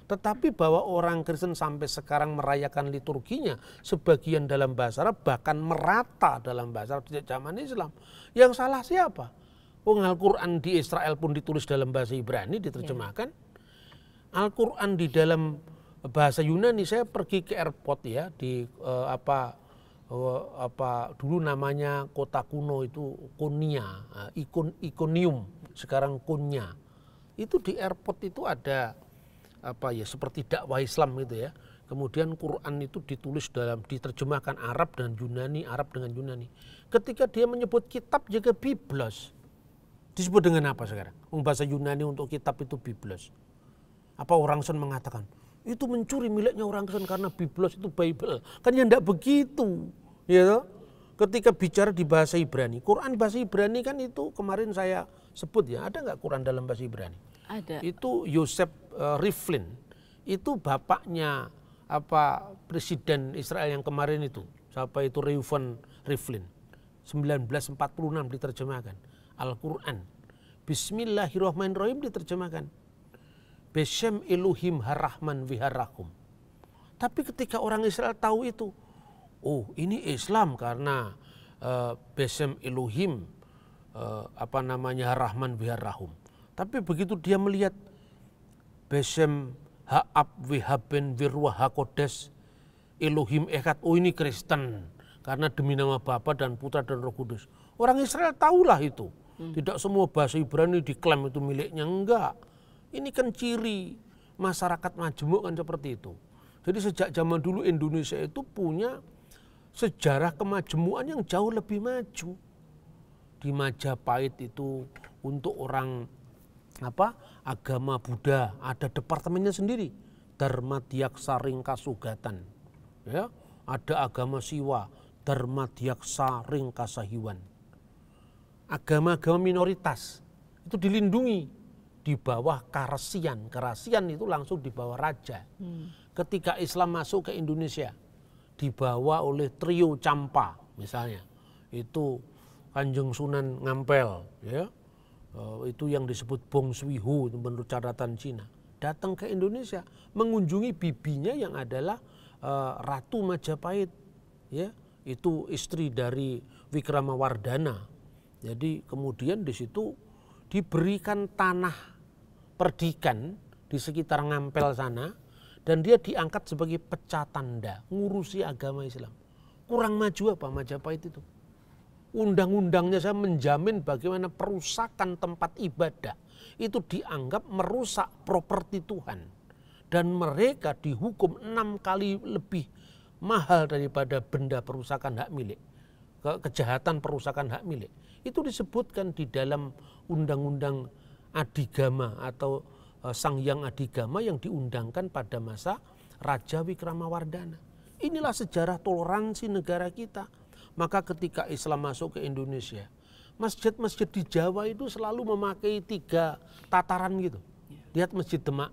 Tetapi bahwa orang Kristen sampai sekarang merayakan liturginya sebagian dalam bahasa Arab, bahkan merata dalam bahasa Arab sejak zaman Islam. Yang salah siapa? Al-Quran di Israel pun ditulis dalam bahasa Ibrani, diterjemahkan. Al-Quran di dalam bahasa Yunani, saya pergi ke airport ya, di dulu namanya kota kuno itu Konya, Iconium, sekarang Konya. Itu di airport itu ada seperti dakwah Islam gitu ya. Kemudian Quran itu ditulis diterjemahkan Arab dan Yunani, Arab dengan Yunani. Ketika dia menyebut kitab juga Biblos, disebut dengan apa sekarang? Bahasa Yunani untuk kitab itu Biblos. Apa orang Kristen mengatakan itu mencuri miliknya orang Kristen karena Biblos itu Bible? Kan ya enggak begitu, ya. Ketika bicara di bahasa Ibrani, Quran bahasa Ibrani kan itu kemarin saya sebut ya, ada nggak Quran dalam bahasa Ibrani? Ada. Itu Yosef Rivlin, itu bapaknya presiden Israel yang kemarin itu, siapa itu Reuven Rivlin, 1946 diterjemahkan Al-Quran. Bismillahirrahmanirrahim diterjemahkan Beshem Elohim Harahman Viharahum. Tapi ketika orang Israel tahu itu, oh ini Islam karena Beshem Elohim Harahman Viharahum. Tapi begitu dia melihat Beshem Ha'ab Vihaben Virwah Hakodes Elohim Echad, oh ini Kristen karena demi nama Bapa dan Putra dan Roh Kudus. Orang Israel tahulah itu. Tidak semua bahasa Ibrani diklaim itu miliknya, enggak. Ini kan ciri masyarakat majemuk kan seperti itu. Jadi sejak zaman dulu Indonesia itu punya sejarah kemajemukan yang jauh lebih maju. Di Majapahit itu untuk orang agama Buddha ada departemennya sendiri, Dharma Diaksa Ringkasugatan. Ya, ada agama Siwa, Dharma Diaksa Ringkasahiwan. Agama-agama minoritas itu dilindungi di bawah Karesian. Karesian itu langsung di bawah raja. Ketika Islam masuk ke Indonesia, dibawa oleh trio Campa misalnya, itu Kanjeng Sunan Ngampel, ya, itu yang disebut Bong Swiho menurut catatan Cina, datang ke Indonesia mengunjungi bibinya yang adalah Ratu Majapahit, ya, itu istri dari Wikramawardhana. Jadi kemudian di situ diberikan tanah perdikan di sekitar Ngampel sana, dan dia diangkat sebagai pecatanda ngurusi agama Islam. Kurang maju apa Majapahit itu? Undang-undangnya saya menjamin bagaimana perusakan tempat ibadah itu dianggap merusak properti Tuhan. dan mereka dihukum 6 kali lebih mahal daripada benda perusakan hak milik, kejahatan perusakan hak milik. Itu disebutkan di dalam undang-undang Adigama atau Sangyang Adigama yang diundangkan pada masa Raja Wikramawardhana. Inilah sejarah toleransi negara kita. Maka ketika Islam masuk ke Indonesia, masjid-masjid di Jawa itu selalu memakai 3 tataran gitu. Lihat Masjid Demak,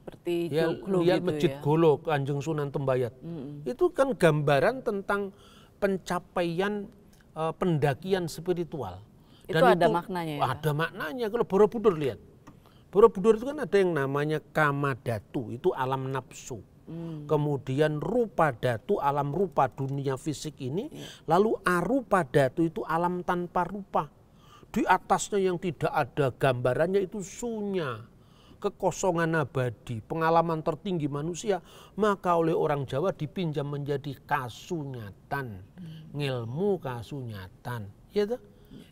Seperti ya, joglo lihat gitu Masjid ya. Golo, Kanjeng Sunan Tembayat. Itu kan gambaran tentang pencapaian pendakian spiritual. Itu ada maknanya ya, Ada maknanya. Kalau Borobudur lihat. Borobudur itu kan ada yang namanya Kamadhatu, itu alam nafsu. Kemudian rupa datu, alam rupa dunia fisik ini. Lalu arupa datu itu alam tanpa rupa. Di atasnya yang tidak ada gambarannya itu sunya. Kekosongan abadi, pengalaman tertinggi manusia. Maka oleh orang Jawa dipinjam menjadi kasunyatan. Ngilmu kasunyatan. Ya toh?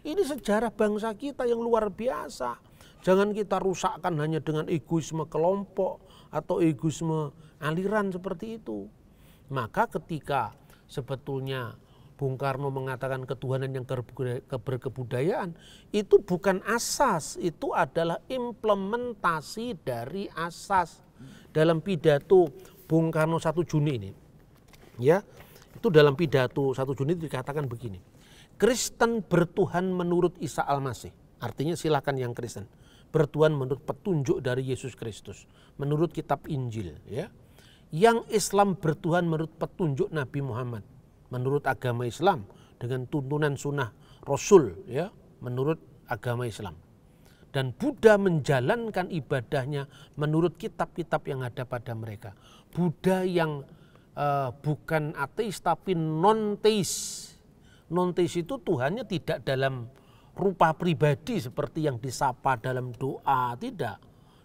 Ini sejarah bangsa kita yang luar biasa. Jangan kita rusakkan hanya dengan egoisme kelompok atau egoisme aliran seperti itu. Maka ketika sebetulnya Bung Karno mengatakan ketuhanan yang berkebudayaan, itu bukan asas, itu adalah implementasi dari asas. Dalam pidato Bung Karno 1 Juni ini, ya, itu dalam pidato 1 Juni dikatakan begini, Kristen bertuhan menurut Isa Al-Masih, artinya silakan yang Kristen, bertuhan menurut petunjuk dari Yesus Kristus, menurut kitab Injil, ya. Yang Islam bertuhan menurut petunjuk Nabi Muhammad, menurut agama Islam dengan tuntunan sunnah Rasul, ya, menurut agama Islam. Dan Buddha menjalankan ibadahnya menurut kitab-kitab yang ada pada mereka. Buddha yang bukan ateis tapi non-teis. Non-teis itu Tuhannya tidak dalam rupa pribadi seperti yang disapa dalam doa, tidak.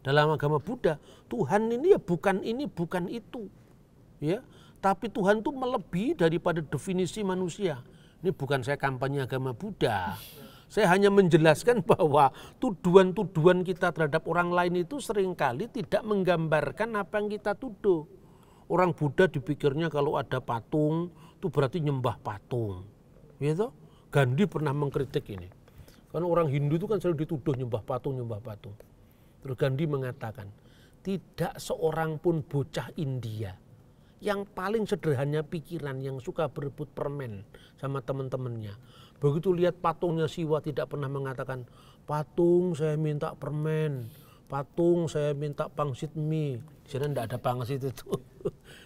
Dalam agama Buddha, Tuhan ini ya bukan ini, bukan itu. Ya, tapi Tuhan itu melebihi daripada definisi manusia. Ini bukan saya kampanye agama Buddha. Saya hanya menjelaskan bahwa tuduhan-tuduhan kita terhadap orang lain itu seringkali tidak menggambarkan apa yang kita tuduh. Orang Buddha dipikirnya kalau ada patung itu berarti nyembah patung. Gitu? Gandhi pernah mengkritik ini. Karena orang Hindu itu kan selalu dituduh nyembah patung, nyembah patung. Terus Gandhi mengatakan, tidak seorang pun bocah India yang paling sederhana pikiran, yang suka berebut permen sama teman-temannya. Begitu lihat patungnya Siwa tidak pernah mengatakan, patung saya minta permen, patung saya minta pangsit mie. Di sana tidak ada pangsit itu.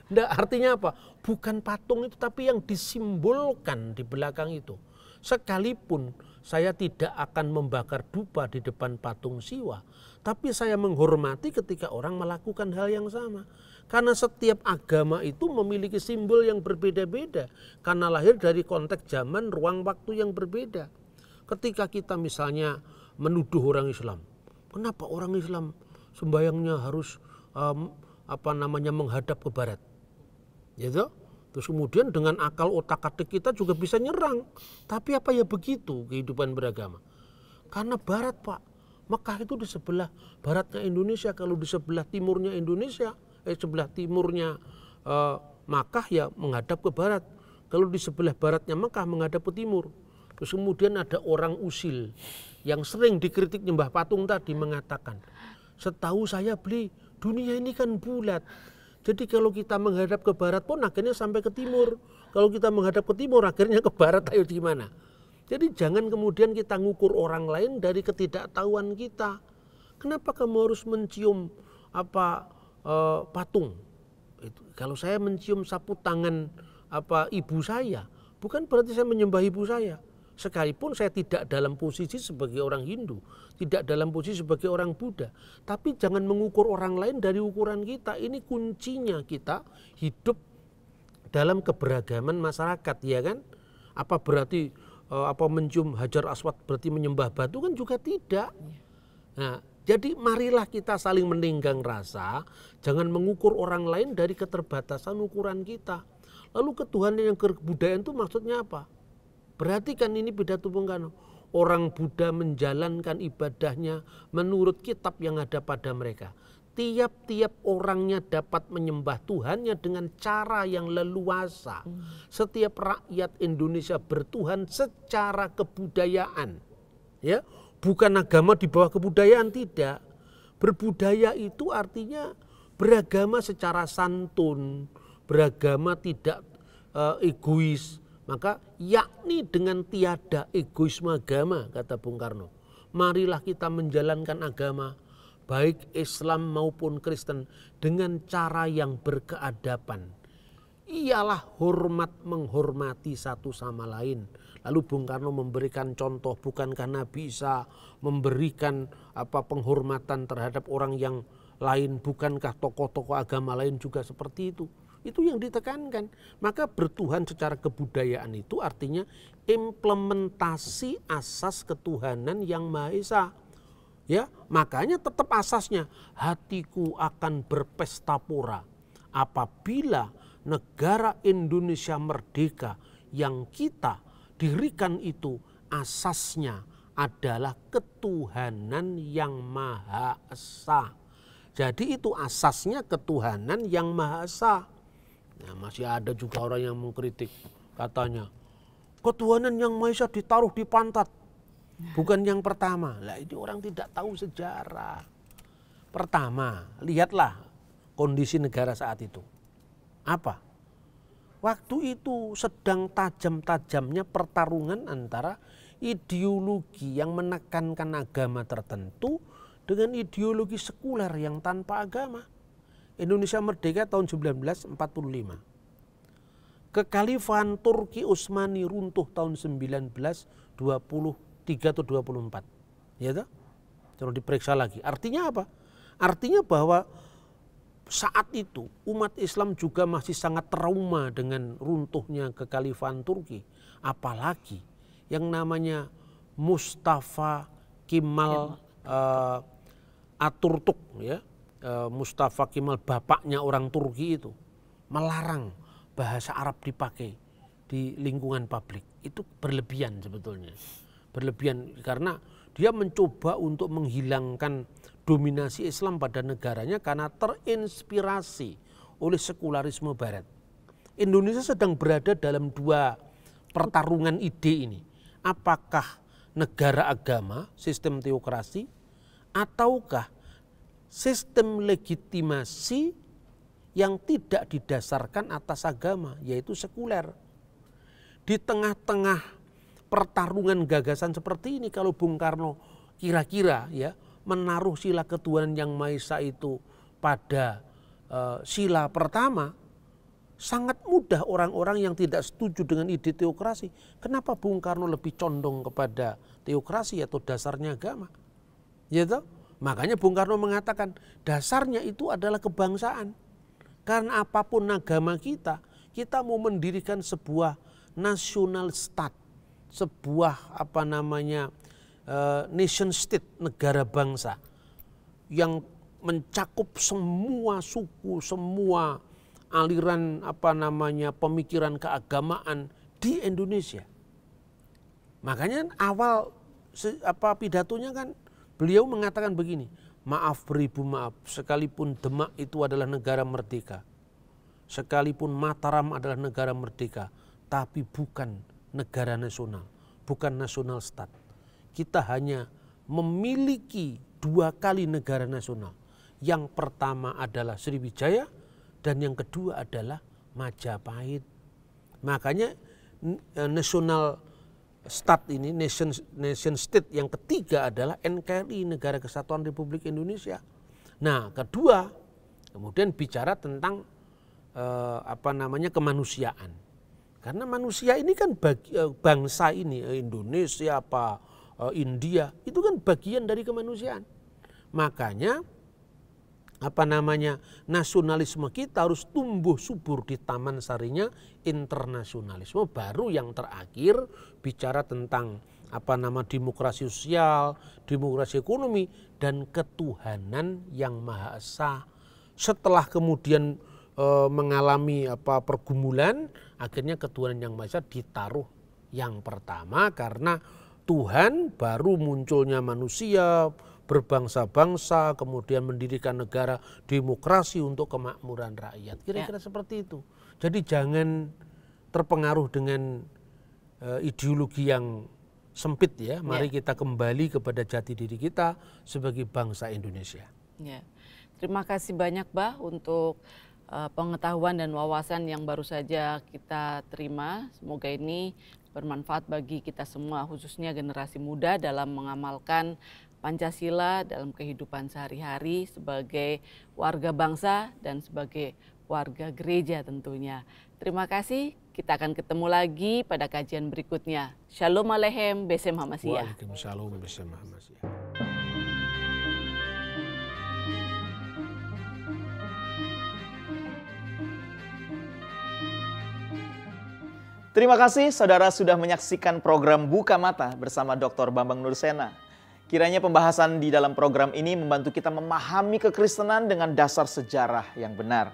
Nggak, artinya apa? Bukan patung itu, tapi yang disimbolkan di belakang itu. Sekalipun saya tidak akan membakar dupa di depan patung Siwa, tapi saya menghormati ketika orang melakukan hal yang sama. Karena setiap agama itu memiliki simbol yang berbeda-beda, karena lahir dari konteks zaman, ruang, waktu yang berbeda. Ketika kita misalnya menuduh orang Islam, kenapa orang Islam sembahyangnya harus menghadap ke barat? Gitu? Terus kemudian dengan akal otak-atik kita juga bisa nyerang. Tapi apa ya begitu kehidupan beragama? Karena barat, Pak. Mekah itu di sebelah baratnya Indonesia. Kalau di sebelah timurnya Indonesia, sebelah timurnya Makkah ya menghadap ke barat. Kalau di sebelah baratnya Mekah menghadap ke timur. Terus kemudian ada orang usil yang sering dikritik nyembah patung tadi mengatakan, setahu saya beli dunia ini kan bulat. Jadi kalau kita menghadap ke barat pun akhirnya sampai ke timur. Kalau kita menghadap ke timur akhirnya ke barat, ayo gimana? Jadi jangan kemudian kita ngukur orang lain dari ketidaktahuan kita. Kenapa kamu harus mencium patung? Kalau saya mencium sapu tangan ibu saya, bukan berarti saya menyembah ibu saya. Sekalipun saya tidak dalam posisi sebagai orang Hindu, tidak dalam posisi sebagai orang Buddha. Tapi jangan mengukur orang lain dari ukuran kita. Ini kuncinya kita hidup dalam keberagaman masyarakat, ya kan? Apa berarti mencium Hajar Aswad berarti menyembah batu? Kan juga tidak. Nah, jadi marilah kita saling meninggang rasa, jangan mengukur orang lain dari keterbatasan ukuran kita. Lalu ketuhanan yang kebudayaan itu maksudnya apa? Perhatikan ini pidato Bung Karno. Orang Buddha menjalankan ibadahnya menurut kitab yang ada pada mereka. tiap-tiap orangnya dapat menyembah Tuhannya dengan cara yang leluasa. Setiap rakyat Indonesia bertuhan secara kebudayaan. Ya, bukan agama di bawah kebudayaan, tidak. Berbudaya itu artinya beragama secara santun, beragama tidak egois. Maka yakni dengan tiada egoisme agama, kata Bung Karno. Marilah kita menjalankan agama baik Islam maupun Kristen dengan cara yang berkeadaban. Ialah hormat menghormati satu sama lain. Lalu Bung Karno memberikan contoh, bukankah Nabi Isa memberikan penghormatan terhadap orang yang lain, bukankah tokoh-tokoh agama lain juga seperti itu? Itu yang ditekankan. Maka bertuhan secara kebudayaan itu artinya implementasi asas ketuhanan yang Maha Esa. Ya, makanya tetap asasnya hatiku akan berpesta pora apabila negara Indonesia merdeka yang kita dirikan itu asasnya adalah ketuhanan yang Maha Esa. Jadi itu asasnya ketuhanan yang Maha Esa. Nah, masih ada juga orang yang mengkritik, katanya ketuhanan yang Maha Esa ditaruh di pantat. Bukan yang pertama. Lah ini orang tidak tahu sejarah. Pertama, lihatlah kondisi negara saat itu. Apa? Waktu itu sedang tajam-tajamnya pertarungan antara ideologi yang menekankan agama tertentu dengan ideologi sekuler yang tanpa agama. Indonesia merdeka tahun 1945. Kekhalifahan Turki Utsmani runtuh tahun 1923 atau 24. Ya toh? Coba diperiksa lagi. Artinya apa? Artinya bahwa saat itu umat Islam juga masih sangat trauma dengan runtuhnya kekhalifahan Turki. Apalagi yang namanya Mustafa Kemal Atatürk, ya. Mustafa Kemal, bapaknya orang Turki itu, melarang bahasa Arab dipakai di lingkungan publik. Itu berlebihan sebetulnya. Berlebihan karena dia mencoba untuk menghilangkan dominasi Islam pada negaranya karena terinspirasi oleh sekularisme Barat. Indonesia sedang berada dalam dua pertarungan ide ini. Apakah negara agama, sistem teokrasi, ataukah sistem legitimasi yang tidak didasarkan atas agama, yaitu sekuler. Di tengah-tengah pertarungan gagasan seperti ini, kalau Bung Karno kira-kira ya menaruh sila ketuhanan yang Maha Esa itu pada sila pertama, sangat mudah orang-orang yang tidak setuju dengan ide teokrasi. Kenapa Bung Karno lebih condong kepada teokrasi atau dasarnya agama? Ya toh? Makanya Bung Karno mengatakan dasarnya itu adalah kebangsaan. Karena apapun agama kita mau mendirikan sebuah national state, sebuah nation state, negara bangsa yang mencakup semua suku, semua aliran pemikiran keagamaan di Indonesia. Makanya awal pidatonya kan beliau mengatakan begini, maaf beribu maaf, sekalipun Demak itu adalah negara merdeka, sekalipun Mataram adalah negara merdeka, tapi bukan negara nasional, bukan national state. Kita hanya memiliki dua kali negara nasional. Yang pertama adalah Sriwijaya dan yang kedua adalah Majapahit. Makanya national state ini, nation state yang ketiga adalah NKRI, Negara Kesatuan Republik Indonesia. Nah, kedua kemudian bicara tentang kemanusiaan. Karena manusia ini kan bangsa ini, Indonesia India, itu kan bagian dari kemanusiaan. Makanya nasionalisme kita harus tumbuh subur di taman sarinya internasionalisme. Baru yang terakhir bicara tentang demokrasi sosial, demokrasi ekonomi, dan ketuhanan yang Maha Esa. Setelah kemudian mengalami pergumulan, akhirnya ketuhanan yang Maha Esa ditaruh yang pertama karena Tuhan, baru munculnya manusia, berbangsa-bangsa, kemudian mendirikan negara, demokrasi untuk kemakmuran rakyat. Kira-kira seperti itu. Jadi jangan terpengaruh dengan ideologi yang sempit ya. Mari kita kembali kepada jati diri kita sebagai bangsa Indonesia. Ya. Terima kasih banyak Bah untuk pengetahuan dan wawasan yang baru saja kita terima. Semoga ini bermanfaat bagi kita semua, khususnya generasi muda dalam mengamalkan Pancasila dalam kehidupan sehari-hari sebagai warga bangsa dan sebagai warga gereja tentunya. Terima kasih, kita akan ketemu lagi pada kajian berikutnya. Shalom Aleichem, Besem Hamasiyah. Waalaikumsalam, Besem Hamasiyah. Terima kasih saudara sudah menyaksikan program Buka Mata bersama Dr. Bambang Nursena. Kiranya pembahasan di dalam program ini membantu kita memahami kekristenan dengan dasar sejarah yang benar.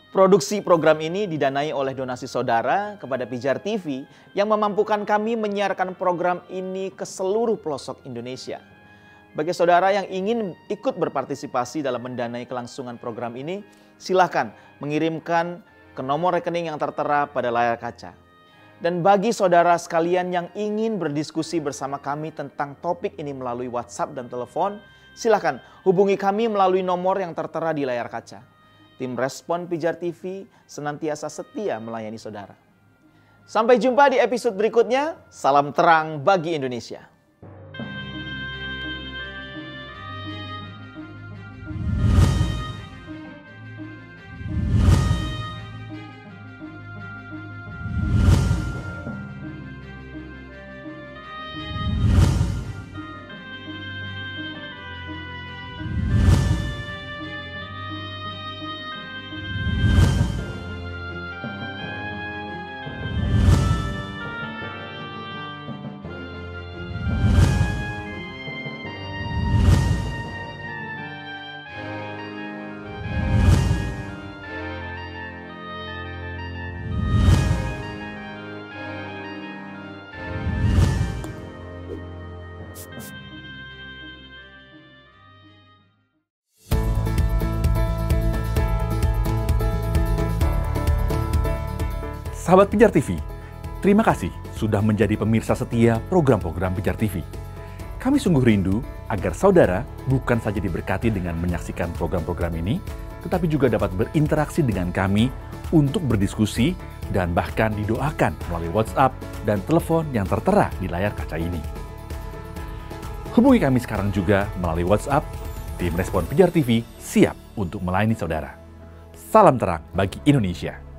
Produksi program ini didanai oleh donasi saudara kepada Pijar TV yang memampukan kami menyiarkan program ini ke seluruh pelosok Indonesia. Bagi saudara yang ingin ikut berpartisipasi dalam mendanai kelangsungan program ini, silakan mengirimkan ke nomor rekening yang tertera pada layar kaca. Dan bagi saudara sekalian yang ingin berdiskusi bersama kami tentang topik ini melalui WhatsApp dan telepon, silakan hubungi kami melalui nomor yang tertera di layar kaca. Tim Respon Pijar TV senantiasa setia melayani saudara. Sampai jumpa di episode berikutnya. Salam terang bagi Indonesia. Sahabat Pijar TV, terima kasih sudah menjadi pemirsa setia program-program Pijar TV. Kami sungguh rindu agar saudara bukan saja diberkati dengan menyaksikan program-program ini, tetapi juga dapat berinteraksi dengan kami untuk berdiskusi dan bahkan didoakan melalui WhatsApp dan telepon yang tertera di layar kaca ini. Hubungi kami sekarang juga melalui WhatsApp. Tim Respon Pijar TV siap untuk melayani saudara. Salam terang bagi Indonesia.